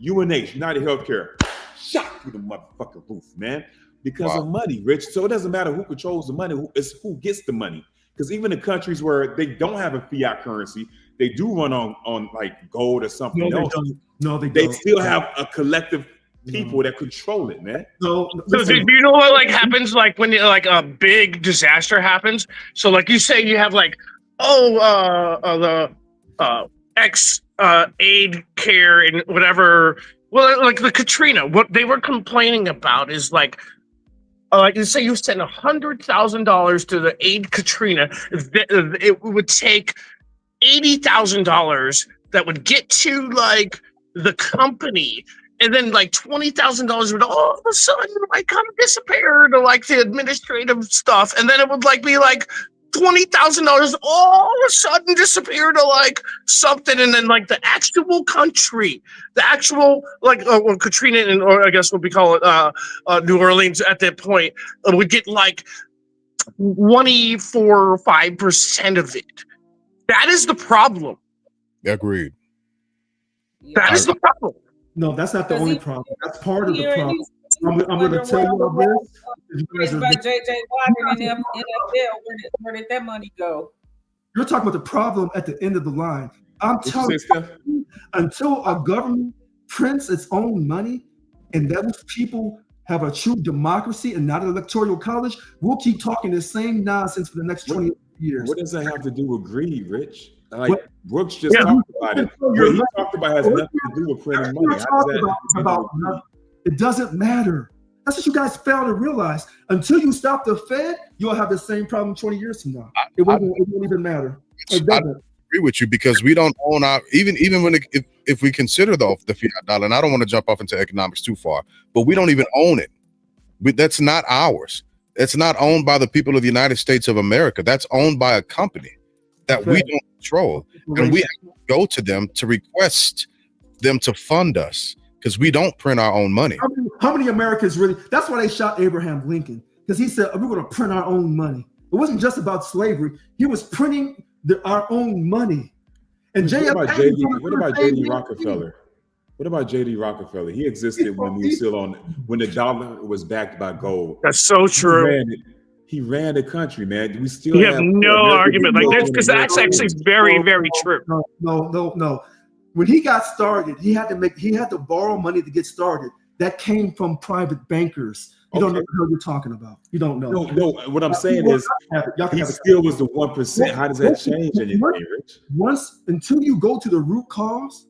UNH, United Healthcare, shot through the motherfucking roof, man, because of money, Rich. So it doesn't matter who controls the money, it's who gets the money. Because even in countries where they don't have a fiat currency, they do run on like gold or something else. They still have a collective people that control it, man. So do you know what like happens like when like a big disaster happens? So like you say you have like the aid care and whatever. Well, like the Katrina, what they were complaining about is like you say you send $100,000 to the aid Katrina, it would take $80,000 that would get to like the company. And then like $20,000 would all of a sudden like kind of disappear to like the administrative stuff. And then it would like be like $20,000 all of a sudden disappear to like something. And then like the actual country, the actual like Katrina and or I guess what we call it New Orleans at that point would get like 24 or 5% of it. That is the problem. Agreed. That is the problem. No, that's not the only problem. That's part of the problem. I'm going to tell you about this. By J.J. Watt and NFL, where did that money go? You're talking about the problem at the end of the line. I'm telling you, until a government prints its own money and those people have a true democracy and not an electoral college, we'll keep talking the same nonsense for the next 20 years. What does that have to do with greed, Rich? Like Brooks just talked about it. What he talked about has nothing to do with printing money. It doesn't matter. That's what you guys fail to realize. Until you stop the Fed, you'll have the same problem 20 years from now. It won't even matter. It doesn't. I agree with you because we don't own our even when if we consider the fiat dollar, and I don't want to jump off into economics too far, but we don't even own it. That's not ours. It's not owned by the people of the United States of America. That's owned by a company that we don't control, and we have to go to them to request them to fund us because we don't print our own money. How many Americans really? That's why they shot Abraham Lincoln, because he said we're going to print our own money. It wasn't just about slavery. He was printing our own money. And what about J.D. Rockefeller? What about J.D. Rockefeller? He existed when we were still when the dollar was backed by gold. That's so true. He ran the country, man. We still have no argument like this because that's actually very, very true. No. When he got started, he had to borrow money to get started. That came from private bankers. You don't know what you're talking about. You don't know. No. What I'm saying is, he still was the 1%. How does that change anything, Rich? Until you go to the root cause,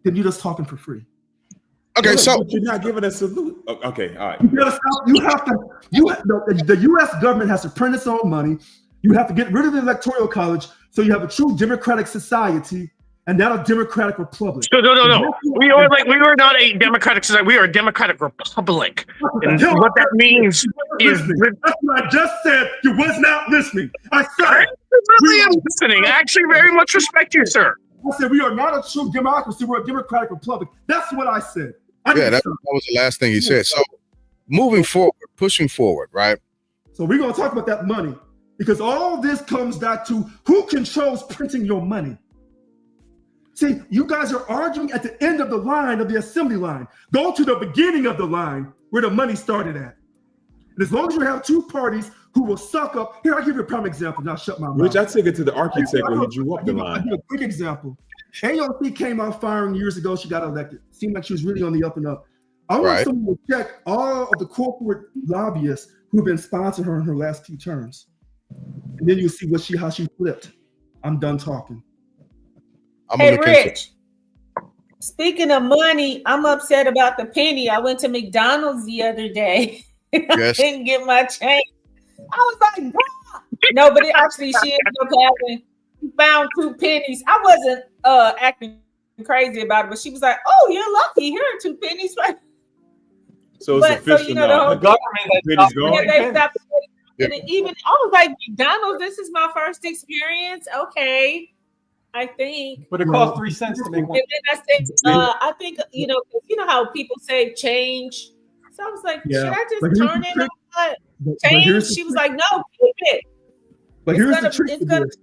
then you're just talking for free. Okay, so you're not giving a salute. Okay, all right. The U.S. government has to print its own money. You have to get rid of the electoral college so you have a true democratic society and not a democratic republic. No. We are not a democratic society. We are a democratic republic. And what that means is that's what I just said. You was not listening. I said I really am listening. I actually very much respect you, sir. I said we are not a true democracy. We're a democratic republic. That's what I said. That was the last thing he said. So moving forward, pushing forward, right? So we're going to talk about that money because all this comes back to who controls printing your money. See, you guys are arguing at the end of the line of the assembly line. Go to the beginning of the line where the money started at. And as long as you have two parties who will suck up, here, I'll give you a prime example. Now shut my mouth. Rich, I take it to the architect when he drew up the line. I'll give you a quick example. AOC came out firing years ago. She got elected. Seemed like she was really on the up and up. I want someone to check all of the corporate lobbyists who've been sponsoring her in her last 2 terms. And then you'll see how she flipped. I'm done talking. Hey, Rich, speaking of money, I'm upset about the penny. I went to McDonald's the other day. I didn't get my change. I was like, wow. No, but she ended up having found 2 pennies. I wasn't acting crazy about it, but she was like, "Oh, you're lucky. Here are 2 pennies." So it's But official so you know now. The the government has Penny's stopped gone? yeah, printing they pennies. stopped. And even I was like, McDonald's. This is my first experience. Okay, I think. But it Well, costs 3 cents to make one. And then I said, I think you know how people save change. So I was like, Yeah, should I but just here's turn the it trick. on? But Change? here's the She was trick. like, no, keep it. But It's here's the gonna, trick it's to gonna this.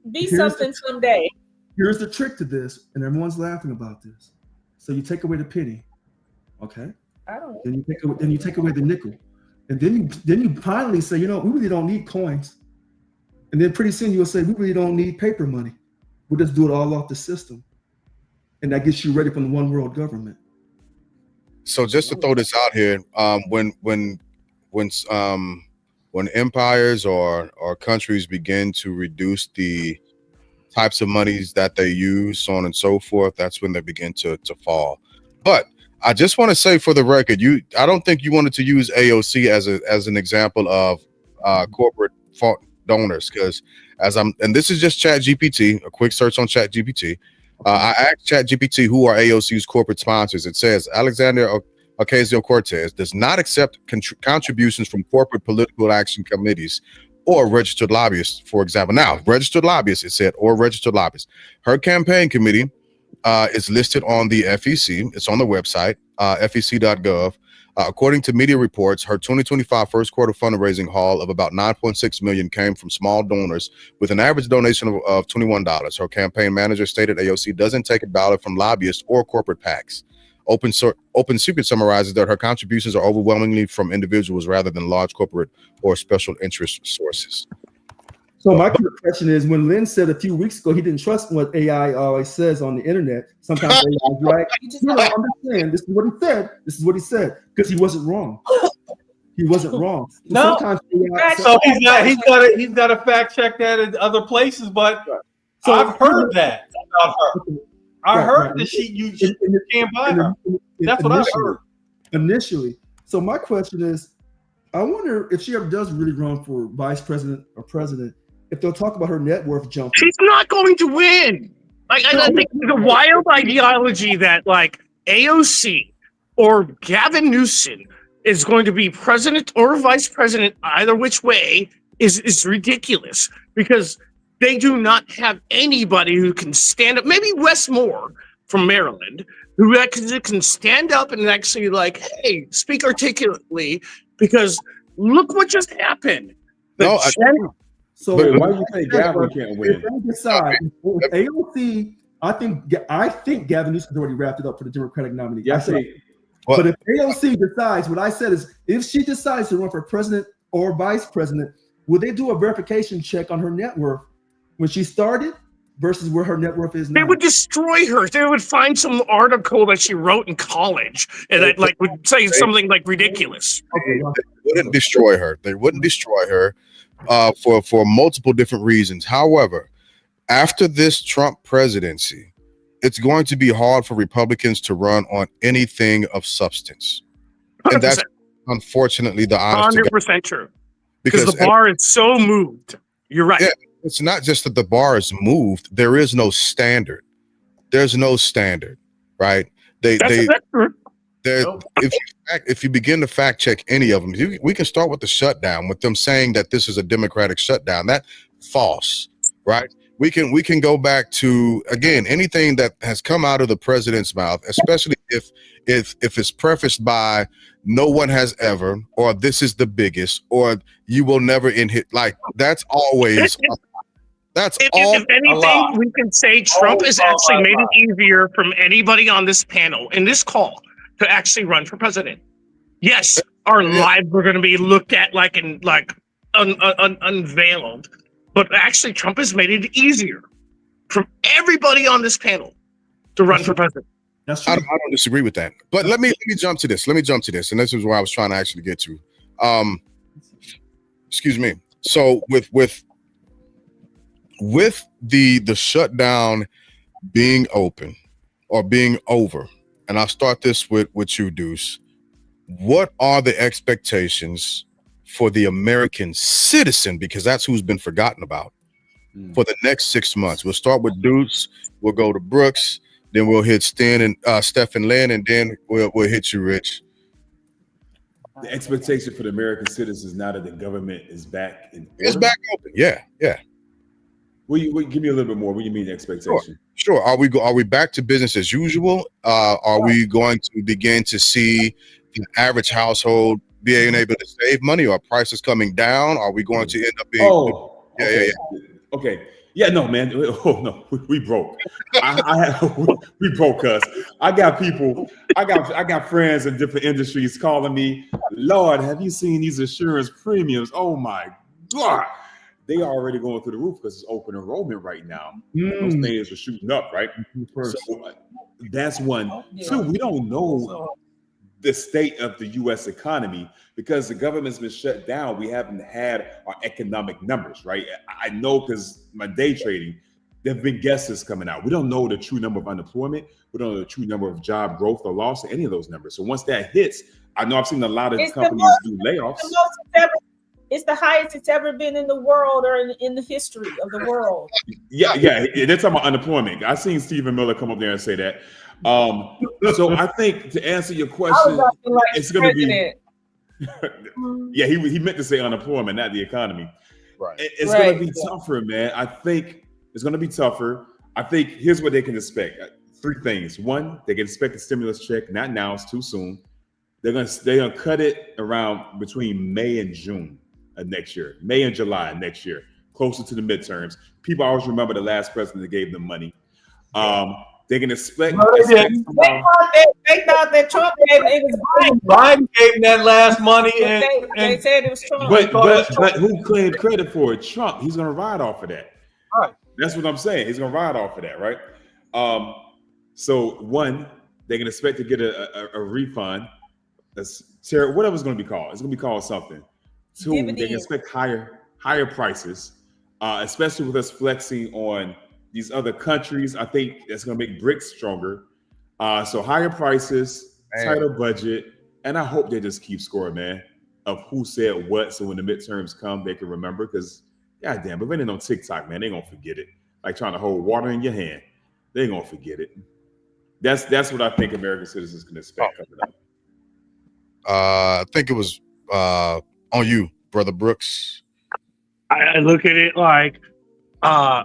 be Here's the something someday. Here's the trick to this, and everyone's laughing about this. So you take away the penny, okay? I don't know. Then you take away the nickel, and then you finally say, you know, we really don't need coins. And then pretty soon you'll say, we really don't need paper money. We'll just do it all off the system, and that gets you ready for the one world government. So just to throw this out here, when empires or countries begin to reduce the types of monies that they use, so on and so forth, that's when they begin to fall. But I just want to say, for the record, I don't think you wanted to use AOC as an example of corporate donors, because and this is just ChatGPT, a quick search on ChatGPT. I asked ChatGPT who are AOC's corporate sponsors. It says Alexander Ocasio-Cortez does not accept contributions from corporate political action committees or registered lobbyists, for example. Now, registered lobbyists, it said, or registered lobbyists. Her campaign committee is listed on the FEC. It's on the website, fec.gov. According to media reports, her 2025 first quarter fundraising haul of about $9.6 million came from small donors with an average donation of $21. Her campaign manager stated AOC doesn't take a dollar from lobbyists or corporate PACs. Open Secret summarizes that her contributions are overwhelmingly from individuals rather than large corporate or special interest sources. So my question is, when Lynn said a few weeks ago he didn't trust what AI always says on the internet, sometimes AI is right. No, I'm just saying, this is what he said. This is what he said, because he wasn't wrong. He wasn't wrong. No. Sometimes AI, So he's got to fact check that in other places, but So- I've heard that about her. I heard that you can't buy her. That's what I heard. Initially. So my question is, I wonder if she ever does really run for vice president or president, if they'll talk about her net worth jumping. She's not going to win. Like, I think the wild ideology that like AOC or Gavin Newsom is going to be president or vice president, either which way, is ridiculous, because they do not have anybody who can stand up. Maybe Wes Moore from Maryland, who can stand up and actually like, hey, speak articulately, because look what just happened. So why do you think Gavin can't win? If they decide, if AOC, I think Gavin Newsom's already wrapped it up for the Democratic nominee. Yeah, I say, but if AOC decides, what I said is, if she decides to run for president or vice president, will they do a verification check on her net worth when she started versus where her net worth is now? They would destroy her. They would find some article that she wrote in college and that like would say something like ridiculous. They wouldn't destroy her. They wouldn't destroy her for multiple different reasons. However, after this Trump presidency, it's going to be hard for Republicans to run on anything of substance. 100%. And that's unfortunately the honest 100% true. Because the bar is so moved. You're right. Yeah, it's not just that the bar is moved. There is no standard. There's no standard, right? If you begin to fact check any of them, we can start with the shutdown, with them saying that this is a Democratic shutdown. That's false, right? We can go back to, again, anything that has come out of the president's mouth, especially if it's prefaced by no one has ever, or this is the biggest, or you will never hit, like that's always. If anything, we can say Trump has actually made it easier from anybody on this panel in this call to actually run for president. Yes, our lives are going to be looked at unveiled, but actually Trump has made it easier from everybody on this panel to run for president. That's true. I don't disagree with that. But let me jump to this. And this is where I was trying to actually get to. Excuse me. So with the shutdown being open or being over, and I'll start this with you, Deuce. What are the expectations for the American citizen? Because that's who's been forgotten about. for the next 6 months. We'll start with Deuce. We'll go to Brooks. Then we'll hit Stan and Steph and Lynn, and then we'll hit you, Rich. The expectation for the American citizens now that the government is back in order. It's back open. Yeah. Will you give me a little bit more? What do you mean expectation? Sure. Are we back to business as usual? Are we going to begin to see the average household being able to save money? Are prices coming down? Are we going to end up being? Okay. Yeah, no, man. Oh no, we broke. We broke us. I got people. I got friends in different industries calling me. Lord, have you seen these insurance premiums? Oh my God, they are already going through the roof because it's open enrollment right now. Those things are shooting up, right? So that's one. Two, we don't know the state of the U.S. economy because the government's been shut down. We haven't had our economic numbers, right? I know because my day trading, there have been guesses coming out. We don't know the true number of unemployment. We don't know the true number of job growth or loss or any of those numbers. So once that hits, I know I've seen a lot of companies do layoffs. It's the highest it's ever been in the world or in the history of the world. Yeah. They're talking about unemployment. I've seen Stephen Miller come up there and say that. So I think to answer your question, it's going to be. Yeah, he meant to say unemployment, not the economy. Right. It's going to be tougher, man. I think it's going to be tougher. I think here's what they can expect. Three things. One, they can expect a stimulus check, not now, it's too soon. They're gonna cut it around between May and June of next year, May and July next year, closer to the midterms. People always remember the last president that gave them money. They can expect. They thought that Trump gave it was Biden. Biden gave them that last money, and they said it was Trump. But who claimed credit for it? Trump. He's going to ride off of that. Right. That's what I'm saying. He's going to ride off of that, right? So one, they can expect to get a refund. Whatever it's going to be called. It's going to be called something. Two, they can expect higher prices, especially with us flexing on these other countries. I think that's going to make BRICS stronger. So higher prices, tighter budget, and I hope they just keep scoring, man, of who said what. So when the midterms come, they can remember. Because, goddamn, but when they're on TikTok, man, they're going to forget it. Like trying to hold water in your hand. They're going to forget it. That's what I think American citizens can expect coming up. I think it was on you, Brother Brooks. I look at it like, I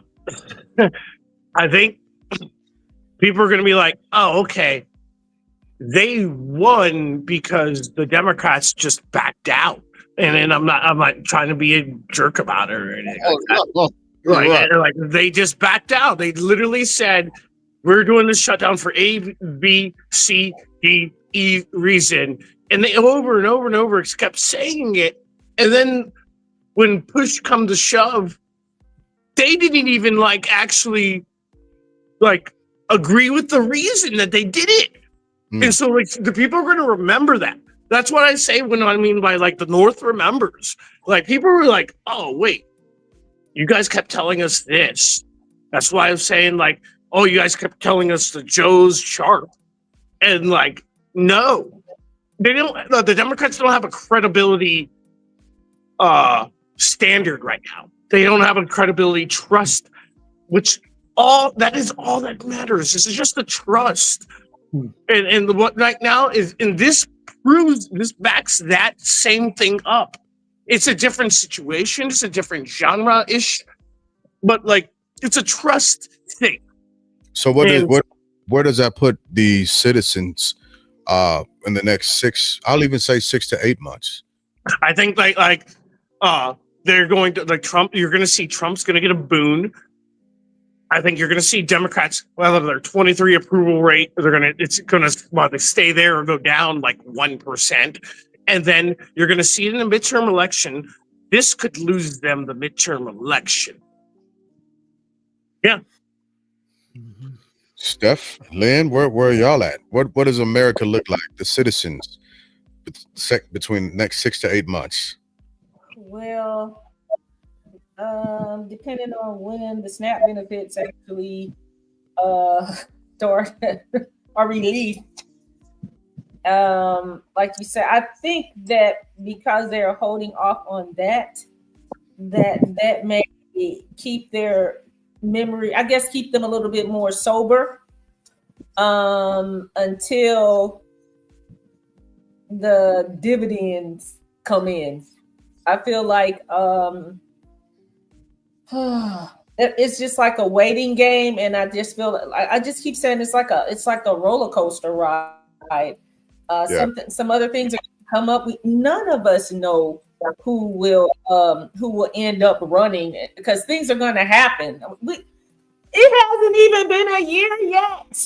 think people are going to be like, oh, okay. They won because the Democrats just backed out. And then I'm not trying to be a jerk about it or anything like they just backed out. They literally said, we're doing this shutdown for A, B, C, D, E reason. And they over and over and over kept saying it. And then when push come to shove, they didn't even actually agree with the reason that they did it. And so the people are going to remember that. That's what I say when I mean by the North remembers. People were like, oh, wait, you guys kept telling us this. That's why I'm saying oh, you guys kept telling us the Joe's chart. And no, they don't. The Democrats don't have a credibility standard right now. They don't have a credibility trust, that is all that matters. This is just the trust. And what right now is, and this backs that same thing up. It's a different situation. It's a different genre-ish, but it's a trust thing. So where does that put the citizens in the next I'll even say 6 to 8 months? I think they're going to Trump. You're going to see Trump's going to get a boon. I think you're going to see Democrats, their 23 approval rate, it's going to stay there or go down 1%. And then you're going to see it in the midterm election. This could lose them the midterm election. Yeah. Steph, Lynn, where are y'all at? What does America look like? The citizens between the next 6 to 8 months? Well, depending on when the SNAP benefits actually start are released, like you said, I think that because they're holding off on that may keep their memory, I guess, keep them a little bit more sober until the dividends come in. I feel like it's just like a waiting game, and I just feel I just keep saying it's like a roller coaster ride. Some other things are gonna come up. None of us know who will end up running, because things are going to happen. It hasn't even been a year yet.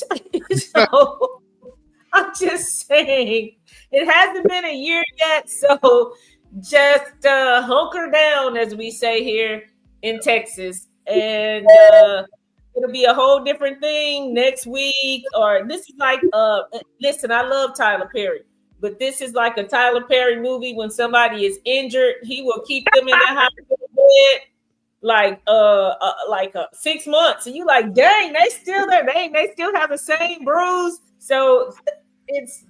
So I'm just saying, it hasn't been a year yet. So just hunker down, as we say here in Texas, and it'll be a whole different thing next week. Or this is like, listen, I love Tyler Perry, but this is like a Tyler Perry movie. When somebody is injured, he will keep them in the hospital bed like 6 months, and you like, dang, they still there. They still have the same bruise. So it's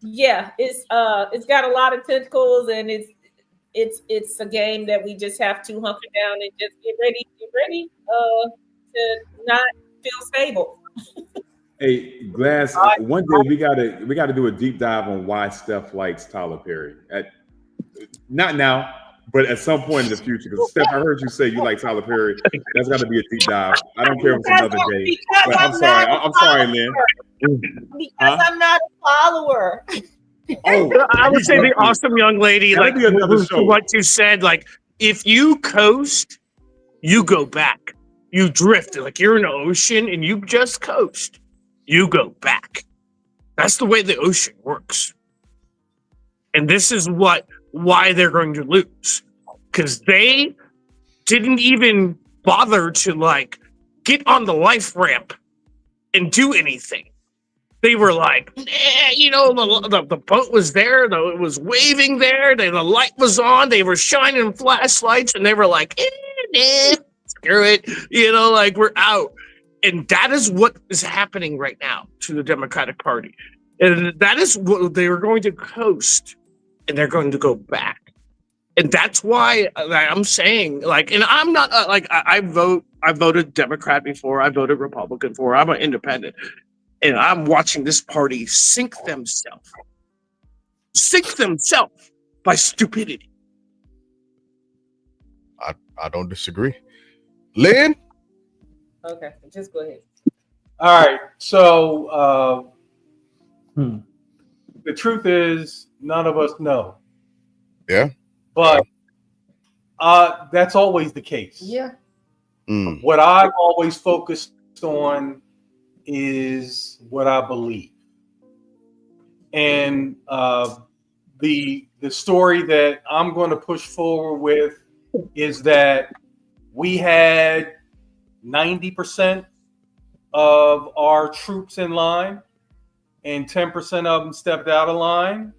got a lot of tentacles, and it's a game that we just have to hunker down and just get ready to not feel stable. Hey, Glass, one day we gotta do a deep dive on why Steph likes Tyler Perry. Not now, but at some point in the future. Because Steph, I heard you say you like Tyler Perry. That's got to be a deep dive. I don't care if it's another day. But I'm sorry, man. Because I'm not a follower. Oh, I would say the awesome young lady, like what you said, like if you coast, you go back. You drift, like you're in the ocean and you just coast. You go back. That's the way the ocean works. And this is why they're going to lose. Because they didn't even bother to like get on the life ramp and do anything. They were like, the boat was there, though it was waving there, the light was on, they were shining flashlights, and they were like, screw it, like we're out. And that is what is happening right now to the Democratic Party. And that is what they were going to coast, and they're going to go back. And that's why I'm saying, like, and I'm not I voted Democrat before, I voted Republican before, I'm an independent. And I'm watching this party sink themselves by stupidity. I don't disagree. Lynn? Okay, just go ahead. All right. So the truth is, none of us know. Yeah. But that's always the case. Yeah. What I've always focused on is what I believe. And the story that I'm going to push forward with is that we had 90% of our troops in line, and 10% of them stepped out of line.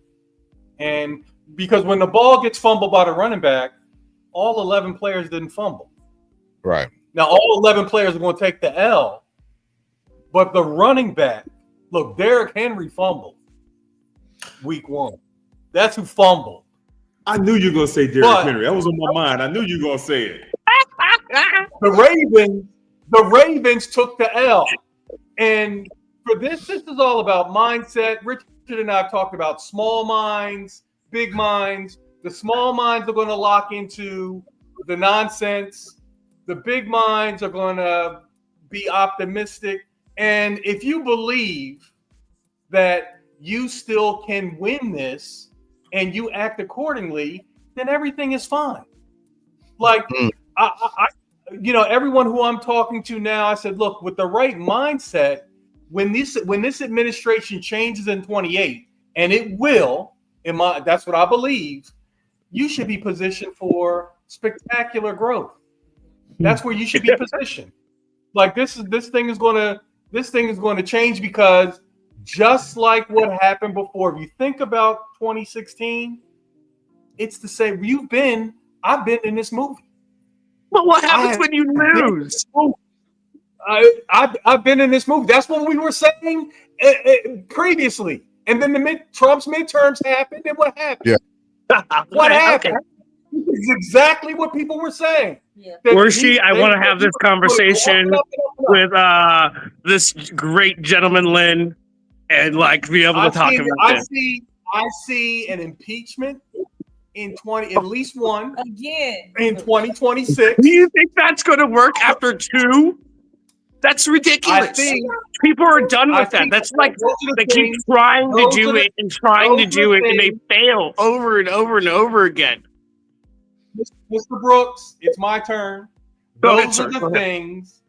And because when the ball gets fumbled by the running back, all 11 players didn't fumble. Right. Now, all 11 players are going to take the L. But the running back, look, Derrick Henry fumbled week 1. That's who fumbled. I knew you were going to say Derrick Henry. That was on my mind. I knew you were going to say it. The Ravens took the L. And for this is all about mindset. Richard and I have talked about small minds, big minds. The small minds are going to lock into the nonsense. The big minds are going to be optimistic. And if you believe that you still can win this and you act accordingly, then everything is fine. Like, I everyone who I'm talking to now, I said, look, with the right mindset, when this administration changes in 28, and it will, that's what I believe, you should be positioned for spectacular growth. That's where you should be positioned. Like this thing is going to change, because just like what happened before, if you think about 2016, it's the same. I've been in this movie. But what happens when you lose? I've been in this movie. That's what we were saying previously. And then Trump's midterms happened, and what happened? Yeah. What happened? Okay. This is exactly what people were saying. Yeah. I want to have this conversation with this great gentleman, Lynn, and like be able to talk about this. I see an impeachment in at least one Again in 2026. Do you think that's going to work after 2? That's ridiculous. I think people are done with that. That's like they keep trying to do it and trying to do it, and they fail over and over and over again. Mr. Brooks, it's my turn. Those are the things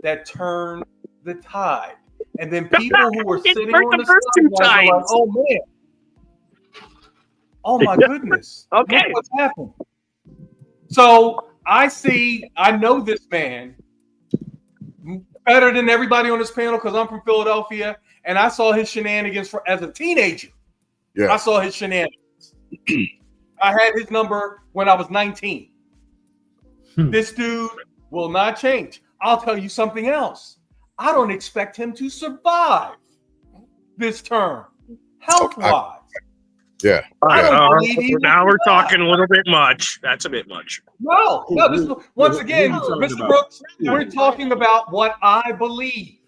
that turn the tide. And then people who were sitting on the sidelines are like, oh man. Oh my goodness. Okay. Look what's happened. So I know this man better than everybody on this panel because I'm from Philadelphia, and I saw his shenanigans as a teenager. Yeah. I saw his shenanigans. I had his number when I was 19. This dude will not change. I'll tell you something else. I don't expect him to survive this term, health-wise. Yeah. Now we're talking a little bit much. That's a bit much. No. This is, once again, Mr. Brooks, we're talking about what I believe.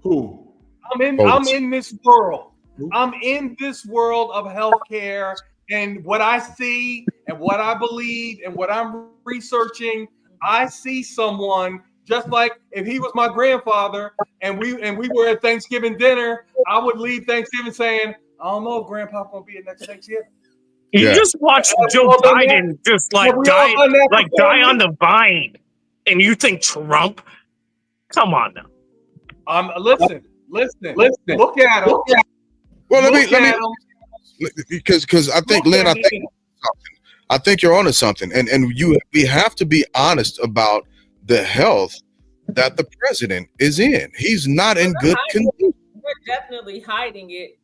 Who? I'm in this world. I'm in this world of healthcare, and what I see and what I believe and what I'm researching. I see someone just like if he was my grandfather, and we were at Thanksgiving dinner. I would leave Thanksgiving saying, I don't know if Grandpa gonna be at next Thanksgiving. You just watched Joe Biden just die on the vine, and you think Trump? Come on now. Listen. Look at him. Well, let me because I think Lynn, I think you're onto something, and we have to be honest about the health that the president is in. He's not in good condition. We're definitely hiding it.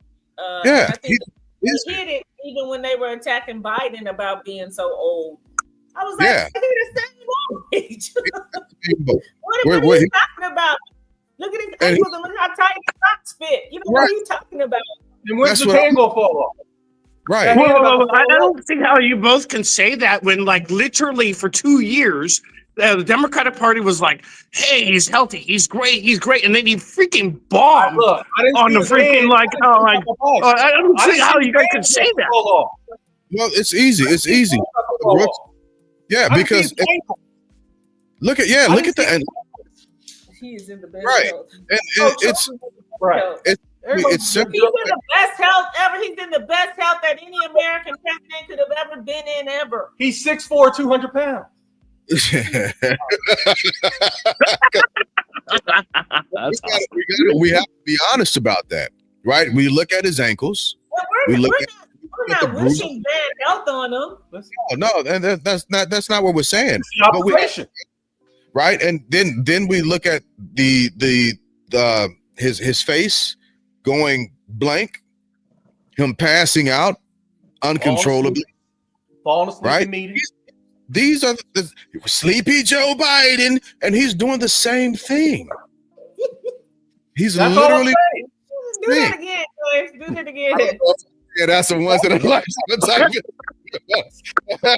Yeah, I think they hid it even when they were attacking Biden about being so old. I was like, yeah. he's the same age. What are you talking about? Look at his ankles and look how tight his socks fit. You know, what are you talking about? And where's the hand gonna fall off? Right. Well, I don't see how you both can say that when, like, literally for 2 years, the Democratic Party was like, hey, he's healthy, he's great, and then he freaking bombed on the freaking, I don't see how you guys can say that. Well, it's easy. Yeah, because look at the end. He is in the best right, health. and it's right. It's simple. He's in the best health ever. He's in the best health that any American president could have ever been in ever. He's 6'4", 200 pounds. we have to be honest about that, right? We look at his ankles. We're not wishing bad health on him. No, and that's not what we're saying. But right, and then we look at his face going blank, him passing out uncontrollably, falling asleep right? in meetings. These are the sleepy Joe Biden, and he's doing the same thing. He's literally do that again, Joyce. Do that again. Yeah, that's the ones that are like.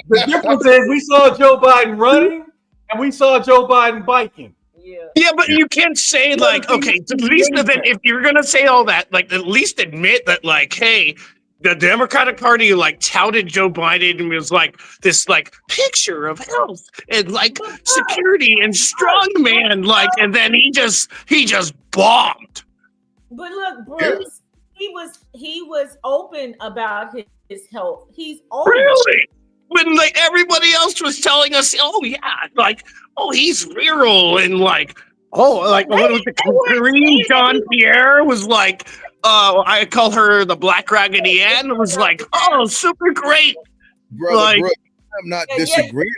The difference is we saw Joe Biden running, and we saw Joe Biden biking. Yeah, but you can't say like, okay, at least then if you're gonna say all that, like at least admit that, like, hey, the Democratic Party like touted Joe Biden and was like this like picture of health and like security and strong man, like, and then he just bombed. But look, Bruce, he was open about his health. He's open. Really? When like everybody else was telling us, oh yeah, like, oh, he's virile and like, oh, like what was it? Karine Jean-Pierre was like, I call her the Black Raggedy Ann. Was like, oh, super great. Brother, like, I'm not disagreeing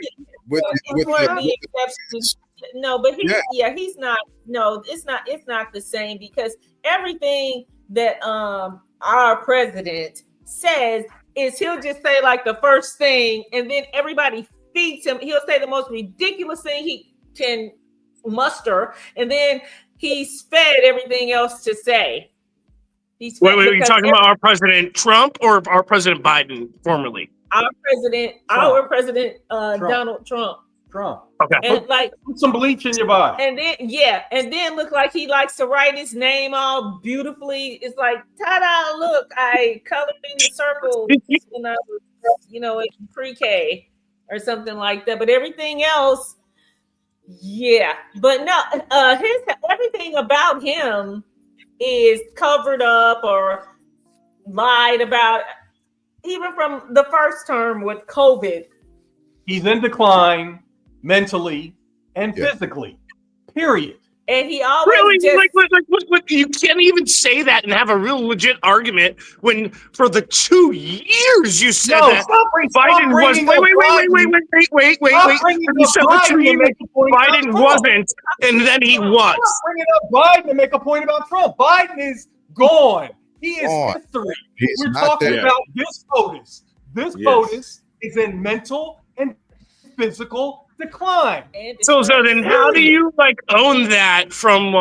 with the exceptions. No, but he's not. No, it's not the same because everything that our president says is he'll just say like the first thing, and then everybody feeds him. He'll say the most ridiculous thing he can muster, and then he's fed everything else to say. He's Wait, are you because talking about our President Trump or our President Biden formerly? our president, Donald Trump. Okay. And like Put some bleach in your body. and then look like he likes to write his name all beautifully. It's like, ta-da, look, I colored in the circles when I was, in pre-K or something like that. But everything else, yeah. But no, everything about him is covered up or lied about, even from the first term with COVID. He's in decline mentally and physically. Period. And he always Really? just You can't even say that and have a real legit argument when for the 2 years you said that Biden was. Wait. You said for 2 years Biden wasn't, and then he was. Bringing up Biden to make a point about Trump. Biden is gone. He is history. We're talking about this POTUS. This POTUS is in mental and physical decline. So then how do you own that from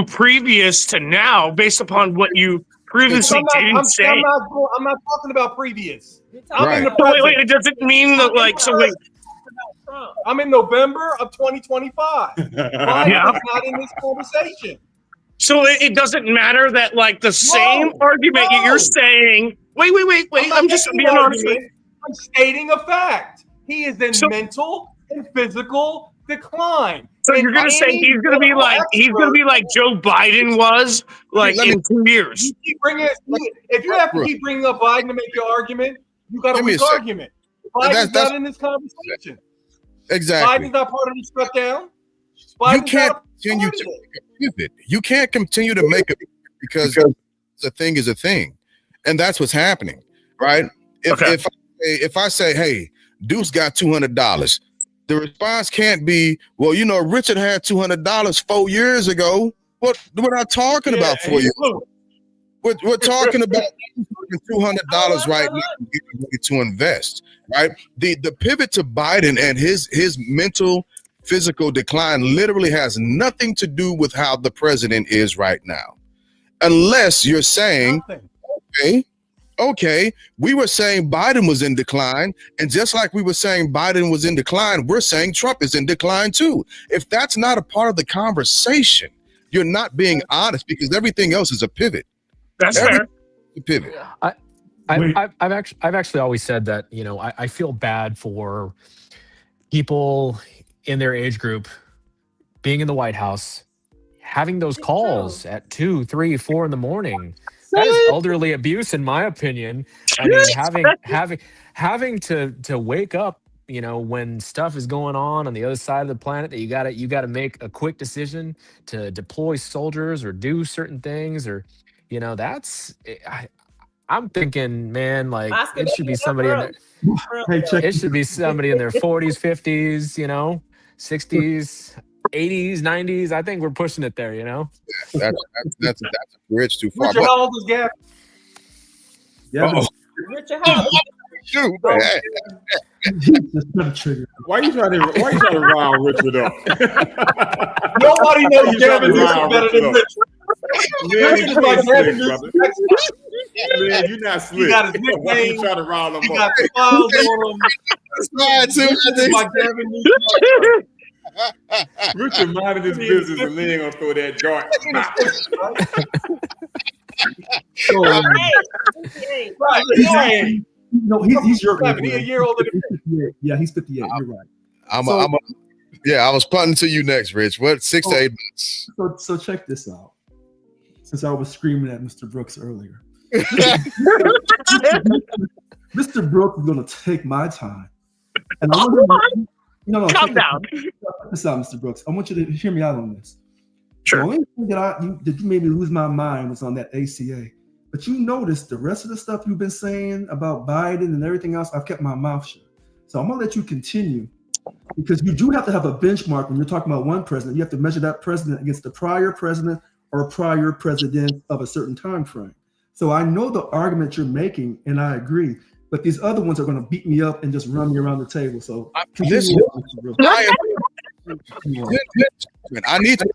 previous to now based upon what you previously didn't say? I'm not talking about previous. Right. Wait, does it mean that I'm in November of 2025. Biden is not in this conversation. So it doesn't matter that the same argument you're saying. Wait. I'm just being honest. I'm stating a fact. He is in mental and physical decline. So you're gonna say he's gonna be like Joe Biden was in 2 years. If you have to keep bringing up Biden to make your argument, you got a weak argument. Biden's not in this conversation. Exactly. Biden's not part of the shutdown. You can't continue to make a pivot. You can't continue to make it because the thing is a thing, and that's what's happening, right? If I say, hey, Deuce got $200, the response can't be, well, Richard had $200 4 years ago. What we're not talking about 4 years. We're talking about $200 right now to invest, right? The pivot to Biden and his mental, physical decline literally has nothing to do with how the president is right now, unless you're saying, okay, we were saying Biden was in decline, and just like we were saying Biden was in decline, we're saying Trump is in decline too. If that's not a part of the conversation, you're not being honest, because everything else is a pivot. That's fair. A pivot. I've actually always said that I feel bad for people in their age group being in the White House, having those calls at 2, 3, 4 in the morning. That is elderly abuse, in my opinion. I mean, having to wake up, when stuff is going on the other side of the planet, that you gotta make a quick decision to deploy soldiers or do certain things, or I'm thinking, man, it should be somebody in it should be somebody in their 40s, 50s, 60s. 80s, 90s. I think we're pushing it there, That's a bridge too far. Richard, how old is Gavin? Richard, how old? Shoot, Why are you trying to round Richard up? Nobody knows Gavin Newsom better than Richard. Man, you're not slick. He got his nickname. You trying to round him He up? got the files on him. Like Gavin Newsom. Richard minding his business and then gonna throw that dart. Right. No, he's your age. He's a year older than me. Yeah, he's 58. You're right. I was punting to you next, Rich. What, 6 to 8 months? So check this out. Since I was screaming at Mr. Brooks earlier, Mr. Brooks is gonna take my time, and I want No, calm down. Check this out, Mr. Brooks. I want you to hear me out on this. Sure. The only thing that you made me lose my mind was on that ACA. But you notice the rest of the stuff you've been saying about Biden and everything else, I've kept my mouth shut. So I'm gonna let you continue, because you do have to have a benchmark when you're talking about one president. You have to measure that president against the prior president or prior president of a certain time frame. So I know the argument you're making, and I agree. But these other ones are going to beat me up and just run me around the table. So I need to.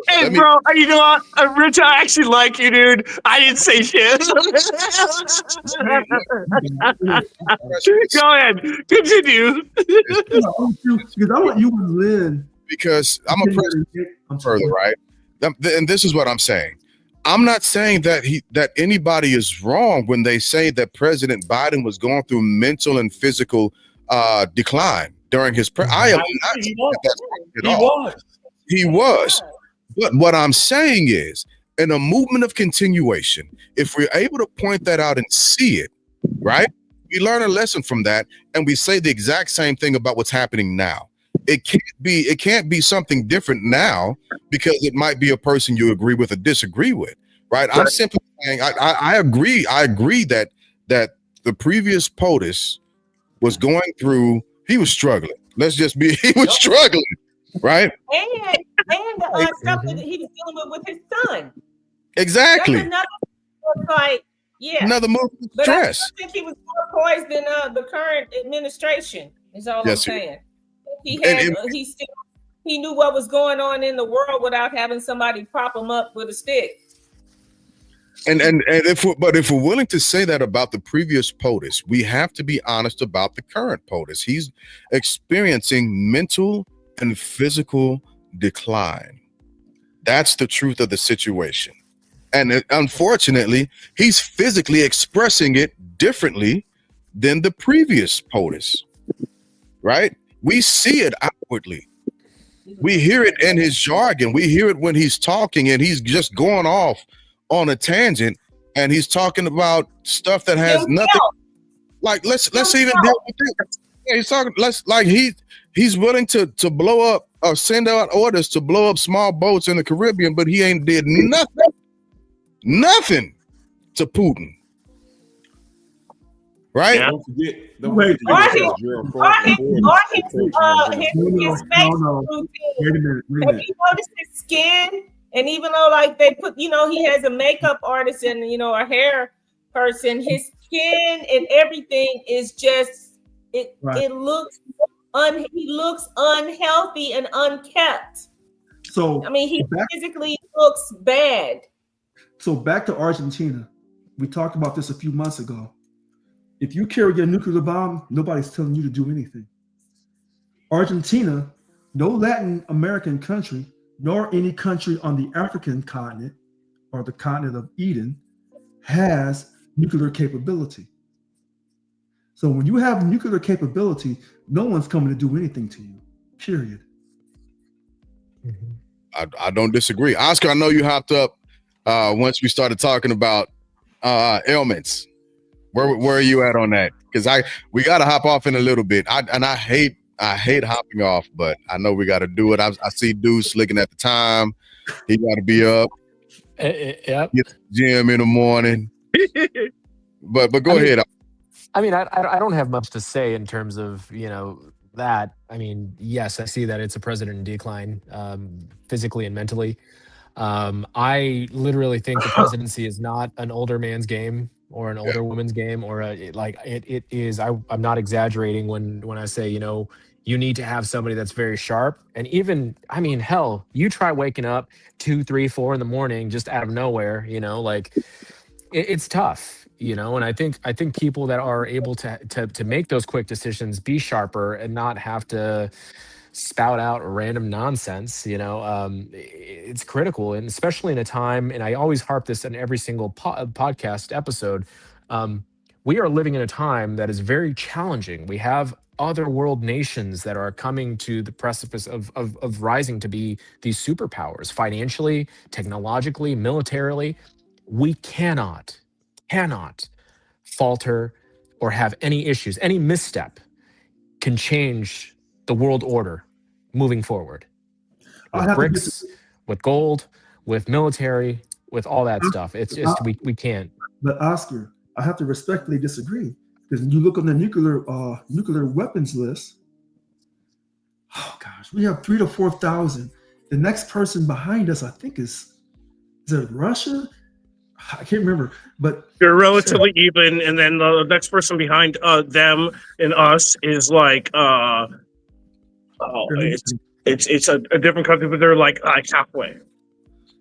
Hey, bro, you know what? Rich, I actually like you, dude. I didn't say shit. Go ahead. Continue. Because I want you and Lynn. Because I'm a president further, right? And this is what I'm saying. I'm not saying that anybody is wrong when they say that President Biden was going through mental and physical decline during his. I am not saying that's at all. He was. But what I'm saying is, in a movement of continuation, if we're able to point that out and see it, right, we learn a lesson from that, and we say the exact same thing about what's happening now. It can't be something different now because it might be a person you agree with or disagree with, right? I'm simply saying I agree that the previous POTUS was going through. He was struggling. He was struggling. Right, and stuff that he was dealing with his son. Exactly. That's another movement of but stress. I think he was more poised than the current administration. Is all I'm saying. He knew what was going on in the world without having somebody prop him up with a stick. And if we're willing to say that about the previous POTUS, we have to be honest about the current POTUS. He's experiencing mental and physical decline. That's the truth of the situation. And unfortunately, he's physically expressing it differently than the previous POTUS, right? We see it outwardly. We hear it in his jargon. We hear it when he's talking and he's just going off on a tangent and he's talking about stuff that has nothing. Like, let's even deal with it. Yeah, he's talking, he's willing to blow up or send out orders to blow up small boats in the Caribbean, but he ain't did nothing to Putin. Right? Yeah. Don't forget his Wait a minute. Have you noticed his skin? And even though like they put, he has a makeup artist and a hair person, his skin and everything is just it looks he looks unhealthy and unkept. So he physically looks bad. So back to Argentina. We talked about this a few months ago. If you carry a nuclear bomb, nobody's telling you to do anything. Argentina, no Latin American country, nor any country on the African continent or the continent of Eden has nuclear capability. So when you have nuclear capability, no one's coming to do anything to you, period. I don't disagree. Oscar, I know you hopped up once we started talking about ailments. Where are you at on that? Because we got to hop off in a little bit. I hate hopping off, but I know we got to do it. I see Deuce looking at the time. He got to be up. Yep. Get to the gym in the morning. But go ahead. I mean, I don't have much to say in terms of, that. I mean, yes, I see that it's a president in decline, physically and mentally. I literally think the presidency is not an older man's game or an older woman's game, or it is. I'm not exaggerating when I say, you need to have somebody that's very sharp. And even, hell, you try waking up 2, 3, 4 in the morning just out of nowhere, it's tough. And I think people that are able to make those quick decisions, be sharper, and not have to spout out random nonsense, it's critical. And especially in a time, and I always harp this in every single podcast episode, we are living in a time that is very challenging. We have other world nations that are coming to the precipice of rising to be these superpowers, financially, technologically, militarily. We cannot falter or have any issues. Any misstep can change the world order moving forward. With bricks, with gold, with military, with all that stuff. It's just we can't. But Oscar, I have to respectfully disagree, because when you look on the nuclear weapons list, oh gosh, we have 3,000 to 4,000. The next person behind us, I think, is it Russia? I can't remember, but you're relatively even, and then the next person behind them and us is like Oh, it's a different country, but they're like halfway.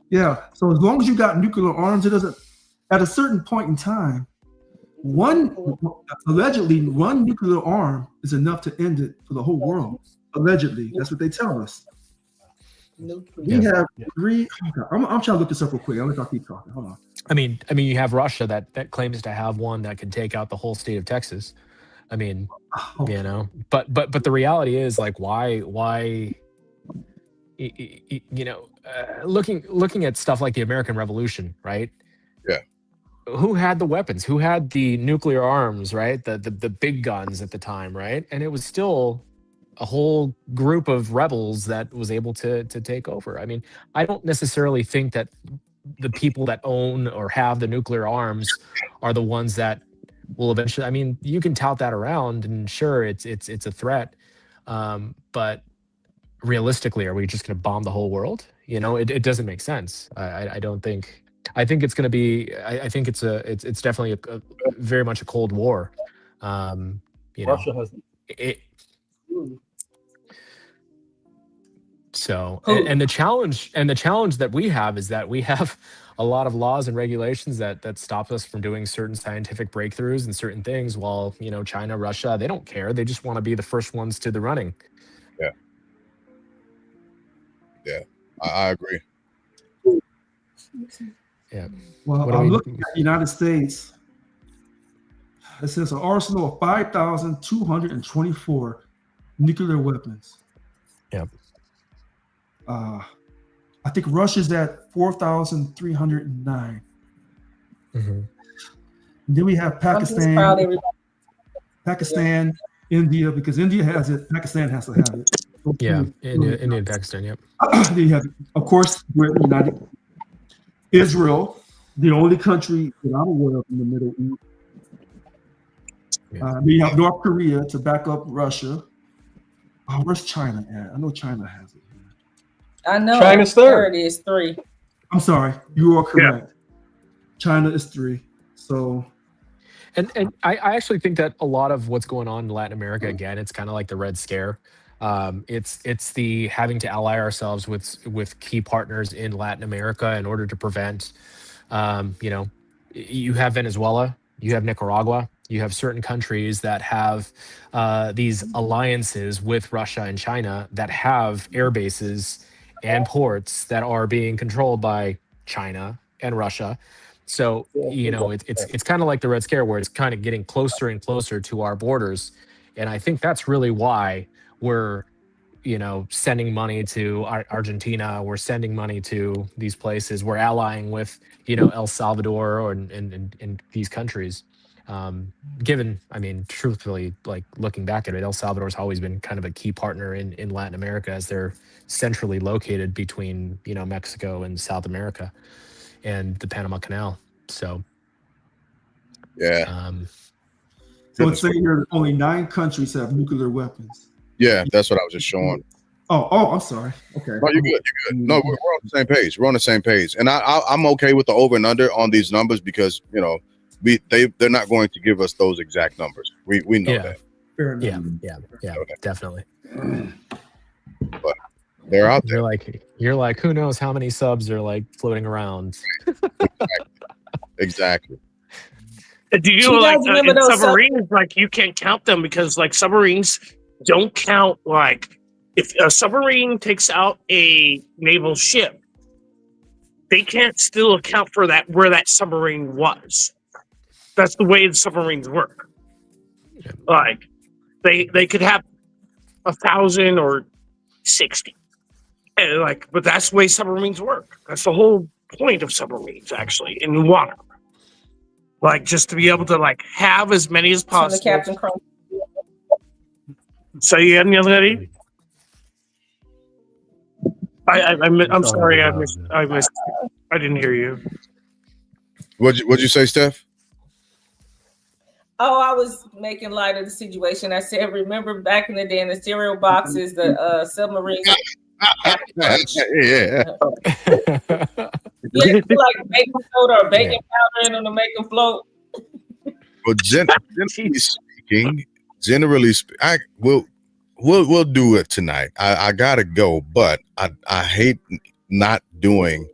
Yeah. So as long as you got nuclear arms, it doesn't. At a certain point in time, allegedly one nuclear arm is enough to end it for the whole world. Allegedly, that's what they tell us. We have three. I'm trying to look this up real quick. I'm gonna keep talking. Hold on. I mean, you have Russia that claims to have one that can take out the whole state of Texas. I mean, you know, but the reality is, like, why, you know, looking at stuff like the American Revolution, right? Yeah. Who had the weapons? Who had the nuclear arms, right? The big guns at the time, right? And it was still a whole group of rebels that was able to take over. I mean, I don't necessarily think that the people that own or have the nuclear arms are the ones that will eventually. I mean, you can tout that around, and sure, it's a threat, but realistically, are we just going to bomb the whole world? You know, it doesn't make sense. I don't think. I think it's going to be. I think it's definitely a very much a Cold War. You Russia know, has it. So, and the challenge that we have is that we have a lot of laws and regulations that stop us from doing certain scientific breakthroughs and certain things, while, you know, China, Russia, they don't care. They just want to be the first ones to the running. Yeah, I agree. Yeah. Well, I'm looking at the United States. It says an arsenal of 5,224 nuclear weapons. Yep. I think Russia's at 4,309. Mm-hmm. Then we have Pakistan, India, because India has it. Pakistan has to have it. Yeah, India and Pakistan. Yep. Then you have, of course, United Israel, the only country that I'm aware of in the Middle East. Yeah. Then you have North Korea to back up Russia. Oh, where's China at? I know China has it. I know. China's third. Third is 3. I'm sorry, you are correct. China is 3. So, and I actually think that a lot of what's going on in Latin America, again, it's kind of like the Red Scare. It's the having to ally ourselves with key partners in Latin America in order to prevent. You know, you have Venezuela, you have Nicaragua, you have certain countries that have these alliances with Russia and China that have air bases and ports that are being controlled by China and Russia. So, you know, it's kind of like the Red Scare, where it's kind of getting closer and closer to our borders. And I think that's really why we're, you know, sending money to Argentina. We're sending money to these places. We're allying with, you know, El Salvador and these countries. Given, I mean, truthfully, like looking back at it, El Salvador's always been kind of a key partner in Latin America, as they're centrally located between, you know, Mexico and South America and the Panama Canal. So, yeah. So it's saying here only 9 countries have nuclear weapons. Yeah, that's what I was just showing. Oh, I'm sorry. Okay. No, you're good. You're good. No, we're on the same page. We're on the same page, and I'm okay with the over and under on these numbers, because, you know, they're not going to give us those exact numbers. We know that. Fair enough. Yeah, definitely. But they're out there. You're like, who knows how many subs are like floating around? Exactly. Do you know, like, in submarines, like, you can't count them, because, like, submarines don't count. Like, if a submarine takes out a naval ship, they can't still account for that, where that submarine was. That's the way the submarines work. Like, they could have 1,000 or 60, and, like, but that's the way submarines work. That's the whole point of submarines, actually, in water. Like, just to be able to, like, have as many as possible. Captain So you had any other Eddie? I'm sorry, I missed. I didn't hear you. What'd you say, Steph? Oh, I was making light of the situation. I said, remember back in the day in the cereal boxes, the submarines. Yeah. Like baking soda or baking powder in them to make them float. Well, generally speaking, we'll do it tonight. I gotta go, but I hate not doing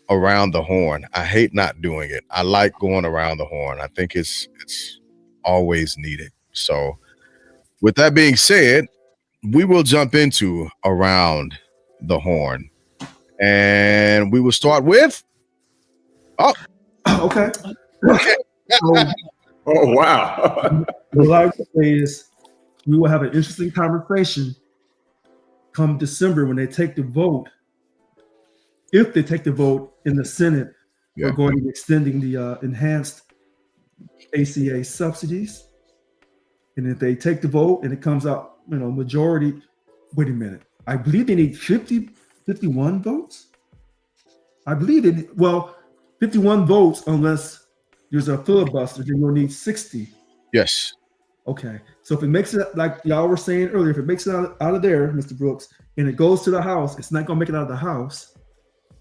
around the horn. I hate not doing it. I like going around the horn. I think it's always needed. So with that being said, we will jump into around the horn, and we will start with Okay. okay. So Oh wow. what I would say is we will have an interesting conversation come December when they take the vote. If they take the vote in the Senate, Yeah. we're going to be extending the enhanced ACA subsidies. And if they take the vote and it comes out, majority, wait a minute. I believe they need 51 votes. I believe it. Well, 51 votes unless there's a filibuster, then you'll need 60. Yes. Okay. So if it makes it, like y'all were saying earlier, if it makes it out of there, Mr. Brooks, and it goes to the House, it's not going to make it out of the House.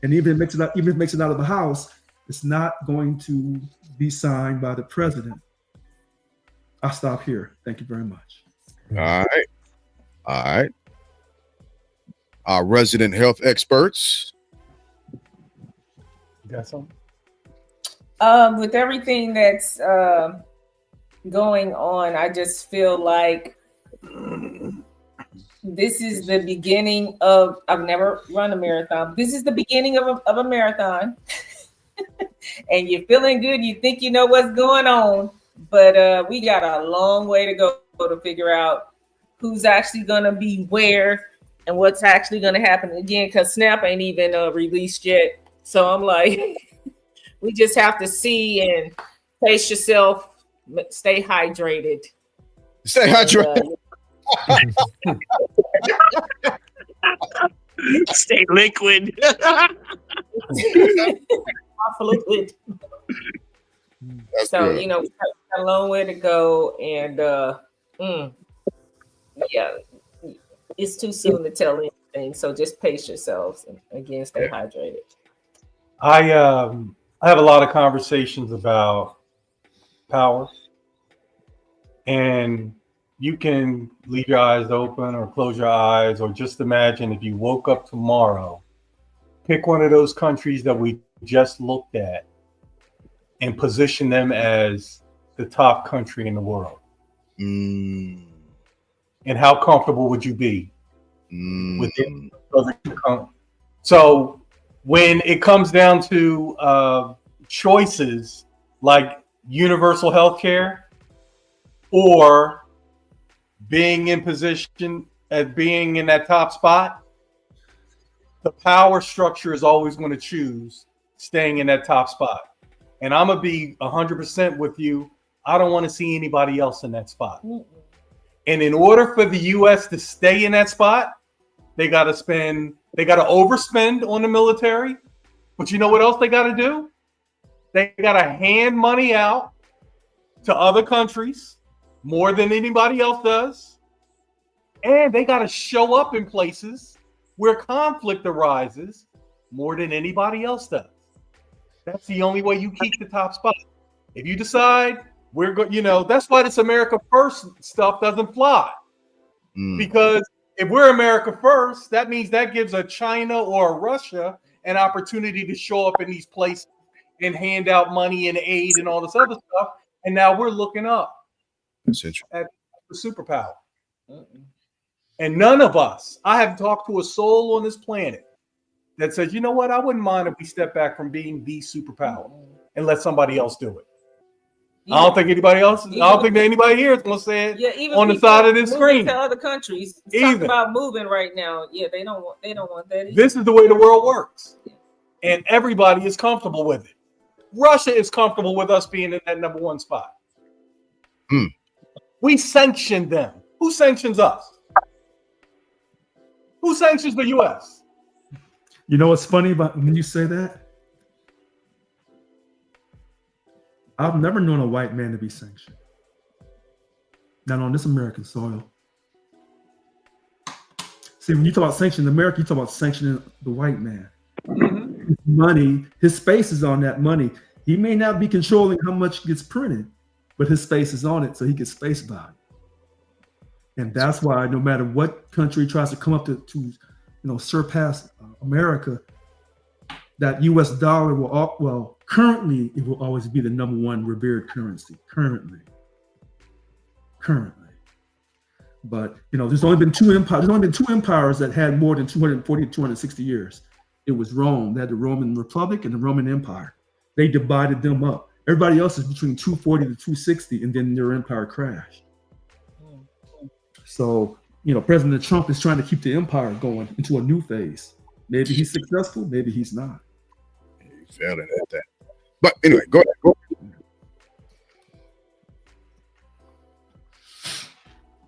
And even if it makes it out of the House, it's not going to be signed by the president. I'll stop here. Thank you very much. All right. Our resident health experts. You got something? With everything that's going on, I just feel like this is the beginning of, I've never run a marathon. This is the beginning of a marathon. And you're feeling good. You think you know what's going on. But we got a long way to go to figure out who's actually going to be where and what's actually going to happen again, because SNAP ain't even released yet. So I'm like, we just have to see and pace yourself, stay hydrated. Stay hydrated. Stay liquid. Fluid. That's So, good. we got a long way to go. And yeah, it's too soon to tell anything. So just pace yourselves and again, stay hydrated. I have a lot of conversations about power, and you can leave your eyes open or close your eyes, or just imagine if you woke up tomorrow, pick one of those countries that we just looked at and position them as the top country in the world. Mm. And how comfortable would you be Mm. with it? So when it comes down to choices like universal health care or being in position at being in that top spot, the power structure is always going to choose staying in that top spot. And I'm going to be 100% with you. I don't want to see anybody else in that spot. And in order for the U.S. to stay in that spot, they got to overspend on the military. But you know what else they got to do? They got to hand money out to other countries more than anybody else does. And they got to show up in places where conflict arises more than anybody else does. That's the only way you keep the top spot. If you decide we're going, that's why this America First stuff doesn't fly. Because if we're America First, that means that gives a China or a Russia an opportunity to show up in these places and hand out money and aid and all this other stuff. And now we're looking up at the superpower. And none of us, I haven't talked to a soul on this planet that says, you know what, I wouldn't mind if we step back from being the superpower and let somebody else do it. I don't think anybody else. I don't think that anybody here is going to say it even on the side of this screen. To other countries, talk about moving right now. Yeah, they don't want that either. This is the way the world works, and everybody is comfortable with it. Russia is comfortable with us being in that number one spot. We sanctioned them. Who sanctions us? Who sanctions the U.S.? You know what's funny about when you say that? I've never known a white man to be sanctioned. Not on this American soil. See, when you talk about sanctioning America, you talk about sanctioning the white man. His money, his space is on that money. He may not be controlling how much gets printed, but his space is on it, so he gets space value. And that's why no matter what country tries to come up to surpass America, that U.S. dollar will currently it will always be the number one revered currency. Currently. But there's only been two empires that had more than 240 to 260 years. It was Rome. They had the Roman Republic and the Roman Empire. They divided them up. Everybody else is between 240 to 260, and then their empire crashed. So, President Trump is trying to keep the empire going into a new phase. Maybe he's successful, maybe he's not. He failed at that. But anyway, go ahead.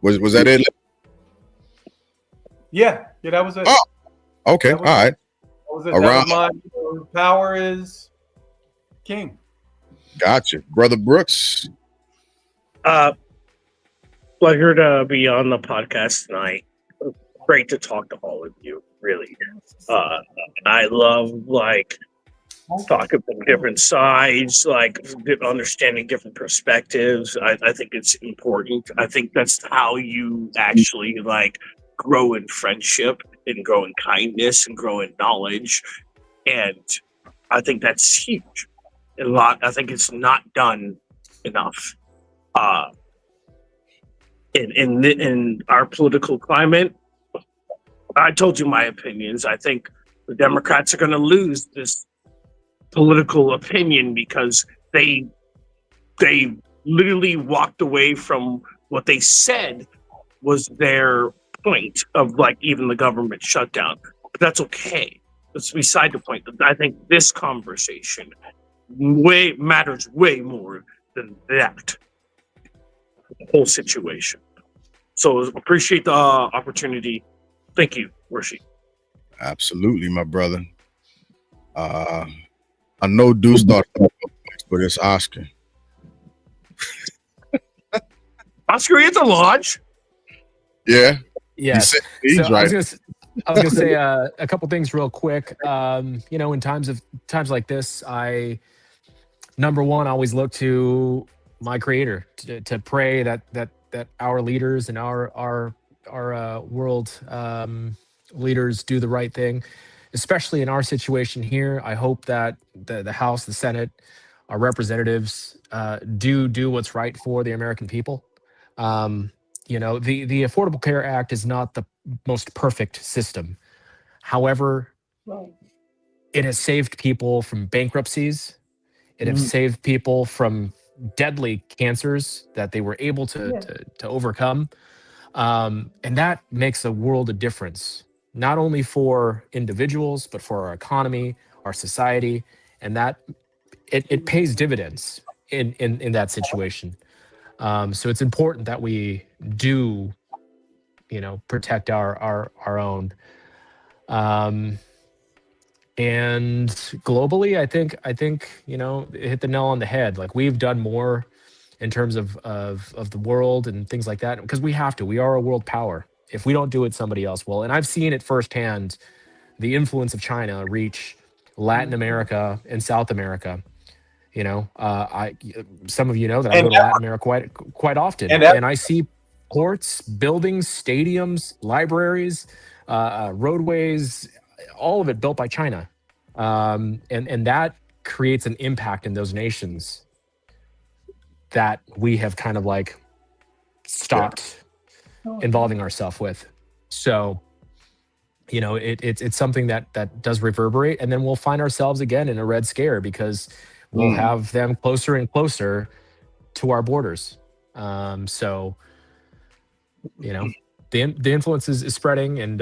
Was that it? Yeah, that was it. Oh, okay, all right. That was my power is king. Gotcha. Brother Brooks. Pleasure to be on the podcast tonight. Great to talk to all of you, really. I love talking from different sides, understanding different perspectives. I think it's important. I think that's how you actually grow in friendship and grow in kindness and grow in knowledge. And I think that's huge. I think it's not done enough. In our political climate, I told you my opinions. I think the Democrats are going to lose this political opinion because they literally walked away from what they said was their point of even the government shutdown. But that's okay. That's beside the point. I think this conversation matters way more than that whole situation. So appreciate the opportunity. Thank you, Rishi. Absolutely, my brother. I know Deuce thought, but it's Oscar. Oscar is a lodge. Yeah. Yes. He's so right. I was gonna say a couple things real quick. In times like this, number one, I always look to my Creator to pray that our leaders and our world leaders do the right thing, especially in our situation here. I hope that the House, the Senate, our representatives do what's right for the American people. The Affordable Care Act is not the most perfect system. However, it has saved people from bankruptcies. It has saved people from deadly cancers that they were able to overcome. And that makes a world of difference, not only for individuals, but for our economy, our society, and that it pays dividends in that situation. So it's important that we do, protect our own. And globally, I think it hit the nail on the head. We've done more in terms of the world and things like that, because we have to. We are a world power. If we don't do it, somebody else will. And I've seen it firsthand, the influence of China reach Latin America and South America. Some of you know that I go to Latin America quite often, and I see ports, buildings, stadiums, libraries, roadways, all of it built by China, and that creates an impact in those nations that we have kind of stopped involving ourselves with. So, it's something that does reverberate, and then we'll find ourselves again in a red scare because we'll have them closer and closer to our borders. So, the influence is spreading, and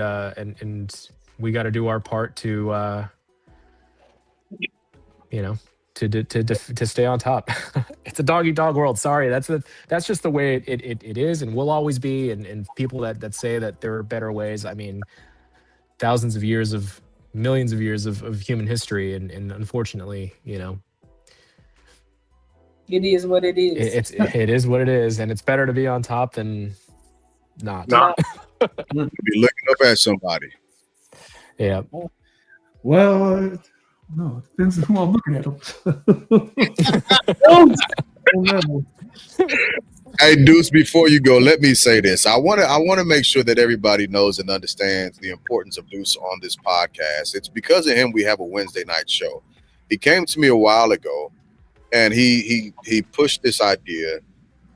we got to do our part to stay on top. It's a dog eat dog world. Sorry, that's just the way it is, and will always be. And people that say that there are better ways. I mean, millions of years of human history, and unfortunately, it is what it is. It is what it is, and it's better to be on top than not. Be looking up at somebody. Yeah. Well, no, it depends on who I'm looking at. Hey, Deuce, before you go, let me say this. I want to make sure that everybody knows and understands the importance of Deuce on this podcast. It's because of him we have a Wednesday night show. He came to me a while ago, and he pushed this idea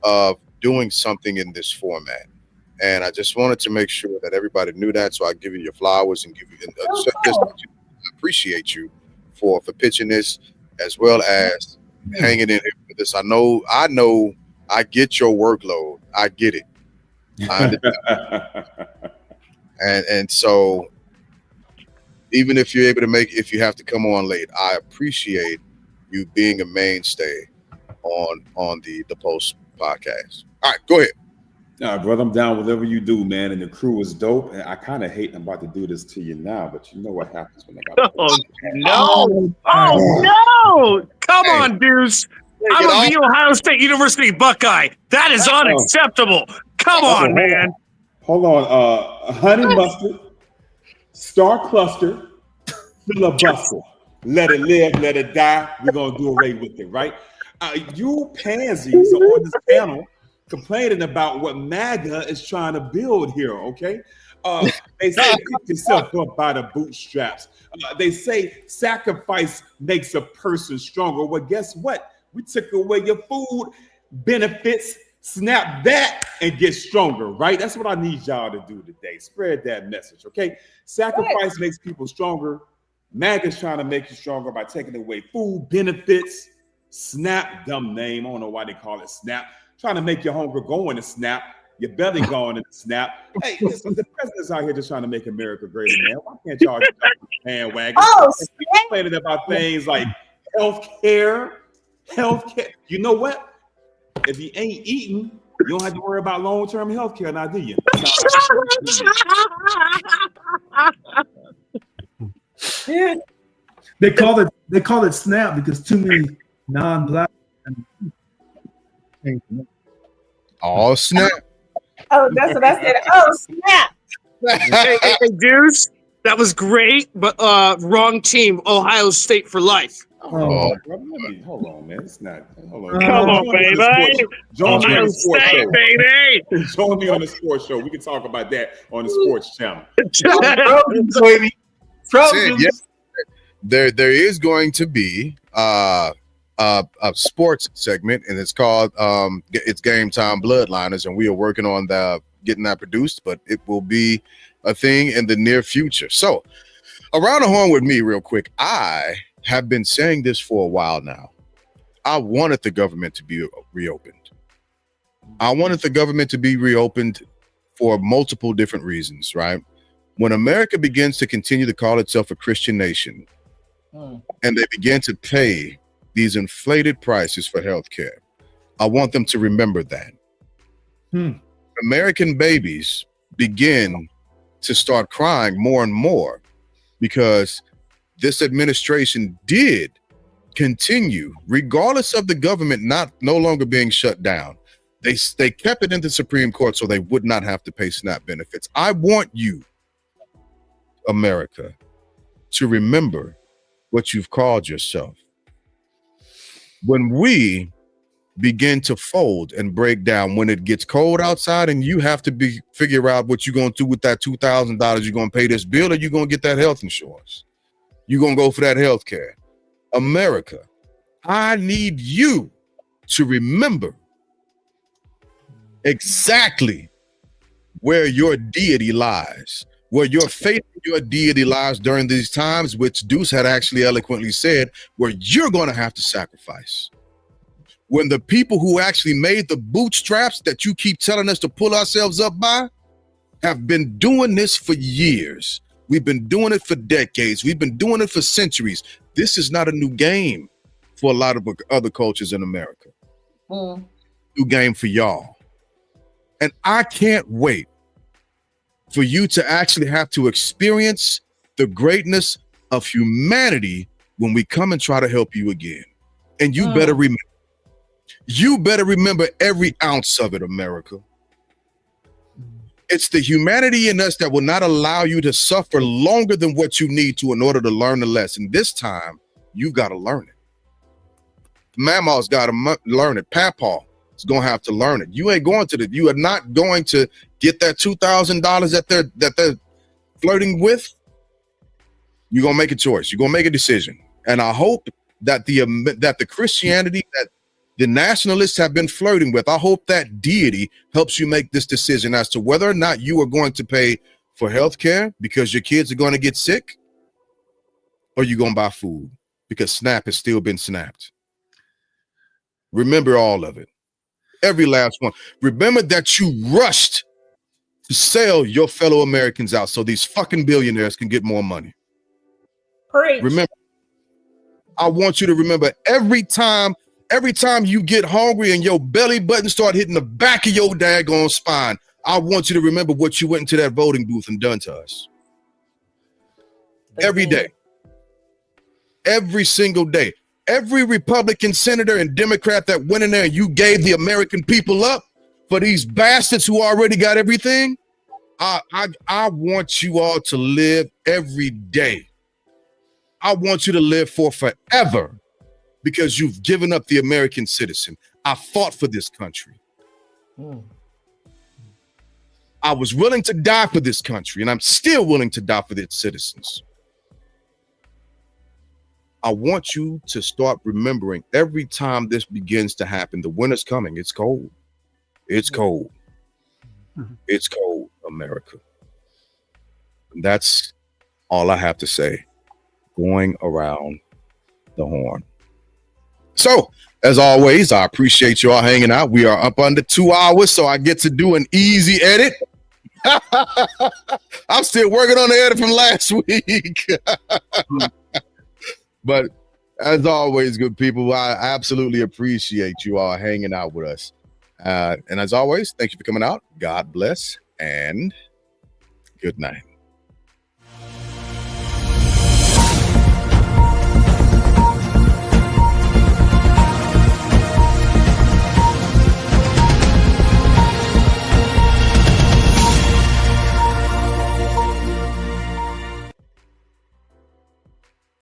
of doing something in this format. And I just wanted to make sure that everybody knew that. So I give you your flowers and give you appreciate you for pitching this, as well as hanging in here with this. I know I get your workload. I get it. And so even if you're able to if you have to come on late, I appreciate you being a mainstay on the Post podcast. All right, go ahead. Nah, brother, I'm down whatever you do, man. And the crew is dope. And I kind of hate I'm about to do this to you now, but you know what happens when I got Oh no! Oh no! Come on, Deuce. I'm a The Ohio State University Buckeye. That is unacceptable. Come on, man. Hold on. Honey mustard, star cluster, filibuster. Let it live, let it die. We're gonna do away with it, right? You pansies are on this panel complaining about what MAGA is trying to build here, okay? They say pick yourself up by the bootstraps. They say sacrifice makes a person stronger. Well, guess what? We took away your food benefits, snap that, and get stronger, right? That's what I need y'all to do today. Spread that message, okay? Sacrifice makes people stronger. MAGA's trying to make you stronger by taking away food benefits. SNAP, dumb name. I don't know why they call it SNAP. Trying to make your hunger go in a snap, your belly going in a snap. Hey, listen, the president's out here just trying to make America great again. Why can't y'all get off the bandwagon? Oh, complaining about things like healthcare. You know what? If you ain't eating, you don't have to worry about long-term healthcare now, do you? They call it SNAP because too many non-black. Oh, snap. Oh, that's what I said. Oh, snap. Hey, Deuce, that was great, but wrong team. Ohio State for life. Hold on, man. It's not. Hold on. Come on, baby. Join me on Ohio the sports State, show. baby. Join me on the sports show. We can talk about that on the sports channel. Trojans, baby. Trojans. Yes. There is going to be a sports segment, and it's called it's Game Time Bloodliners, and we are working on getting that produced, but it will be a thing in the near future. So around the horn with me real quick. I have been saying this for a while now. I wanted the government to be reopened. I wanted the government to be reopened for multiple different reasons, right? When America begins to continue to call itself a Christian nation, and they begin to pay these inflated prices for healthcare, I want them to remember that. American babies begin to start crying more and more because this administration did continue, regardless of the government no longer being shut down. They kept it in the Supreme Court so they would not have to pay SNAP benefits. I want you, America, to remember what you've called yourself. When we begin to fold and break down, when it gets cold outside and you have to figure out what you're going to do with that $2,000, you're going to pay this bill or you're going to get that health insurance. You're going to go for that health care. America, I need you to remember exactly where your deity lies, where your faith in your deity lies during these times, which Deuce had actually eloquently said, where you're going to have to sacrifice. When the people who actually made the bootstraps that you keep telling us to pull ourselves up by have been doing this for years. We've been doing it for decades. We've been doing it for centuries. This is not a new game for a lot of other cultures in America. New game for y'all. And I can't wait for you to actually have to experience the greatness of humanity when we come and try to help you again. And you better remember every ounce of it, America. It's the humanity in us that will not allow you to suffer longer than what you need to in order to learn the lesson. This time, you've got to learn it. Mama's got to learn it. Papa is going to have to learn it. You ain't going to you are not going to get that $2,000 that they're flirting with. You're going to make a choice. You're going to make a decision. And I hope that the Christianity that the nationalists have been flirting with, I hope that deity helps you make this decision as to whether or not you are going to pay for health care because your kids are going to get sick, or you're going to buy food because SNAP has still been snapped. Remember all of it. Every last one. Remember that you rushed to sell your fellow Americans out so these fucking billionaires can get more money. Preach. Remember, I want you to remember every time you get hungry and your belly button start hitting the back of your daggone spine, I want you to remember what you went into that voting booth and done to us. Every day. Every single day. Every Republican senator and Democrat that went in there and you gave the American people up for these bastards who already got everything, I want you all to live every day. I want you to live for forever because you've given up the American citizen. I fought for this country. I was willing to die for this country, and I'm still willing to die for its citizens. I want you to start remembering every time this begins to happen, the winter's coming. It's cold. It's cold. It's cold, America. And that's all I have to say, going around the horn. So, as always, I appreciate you all hanging out. We are up under 2 hours, so I get to do an easy edit. I'm still working on the edit from last week. But as always, good people, I absolutely appreciate you all hanging out with us. And as always, thank you for coming out. God bless and good night.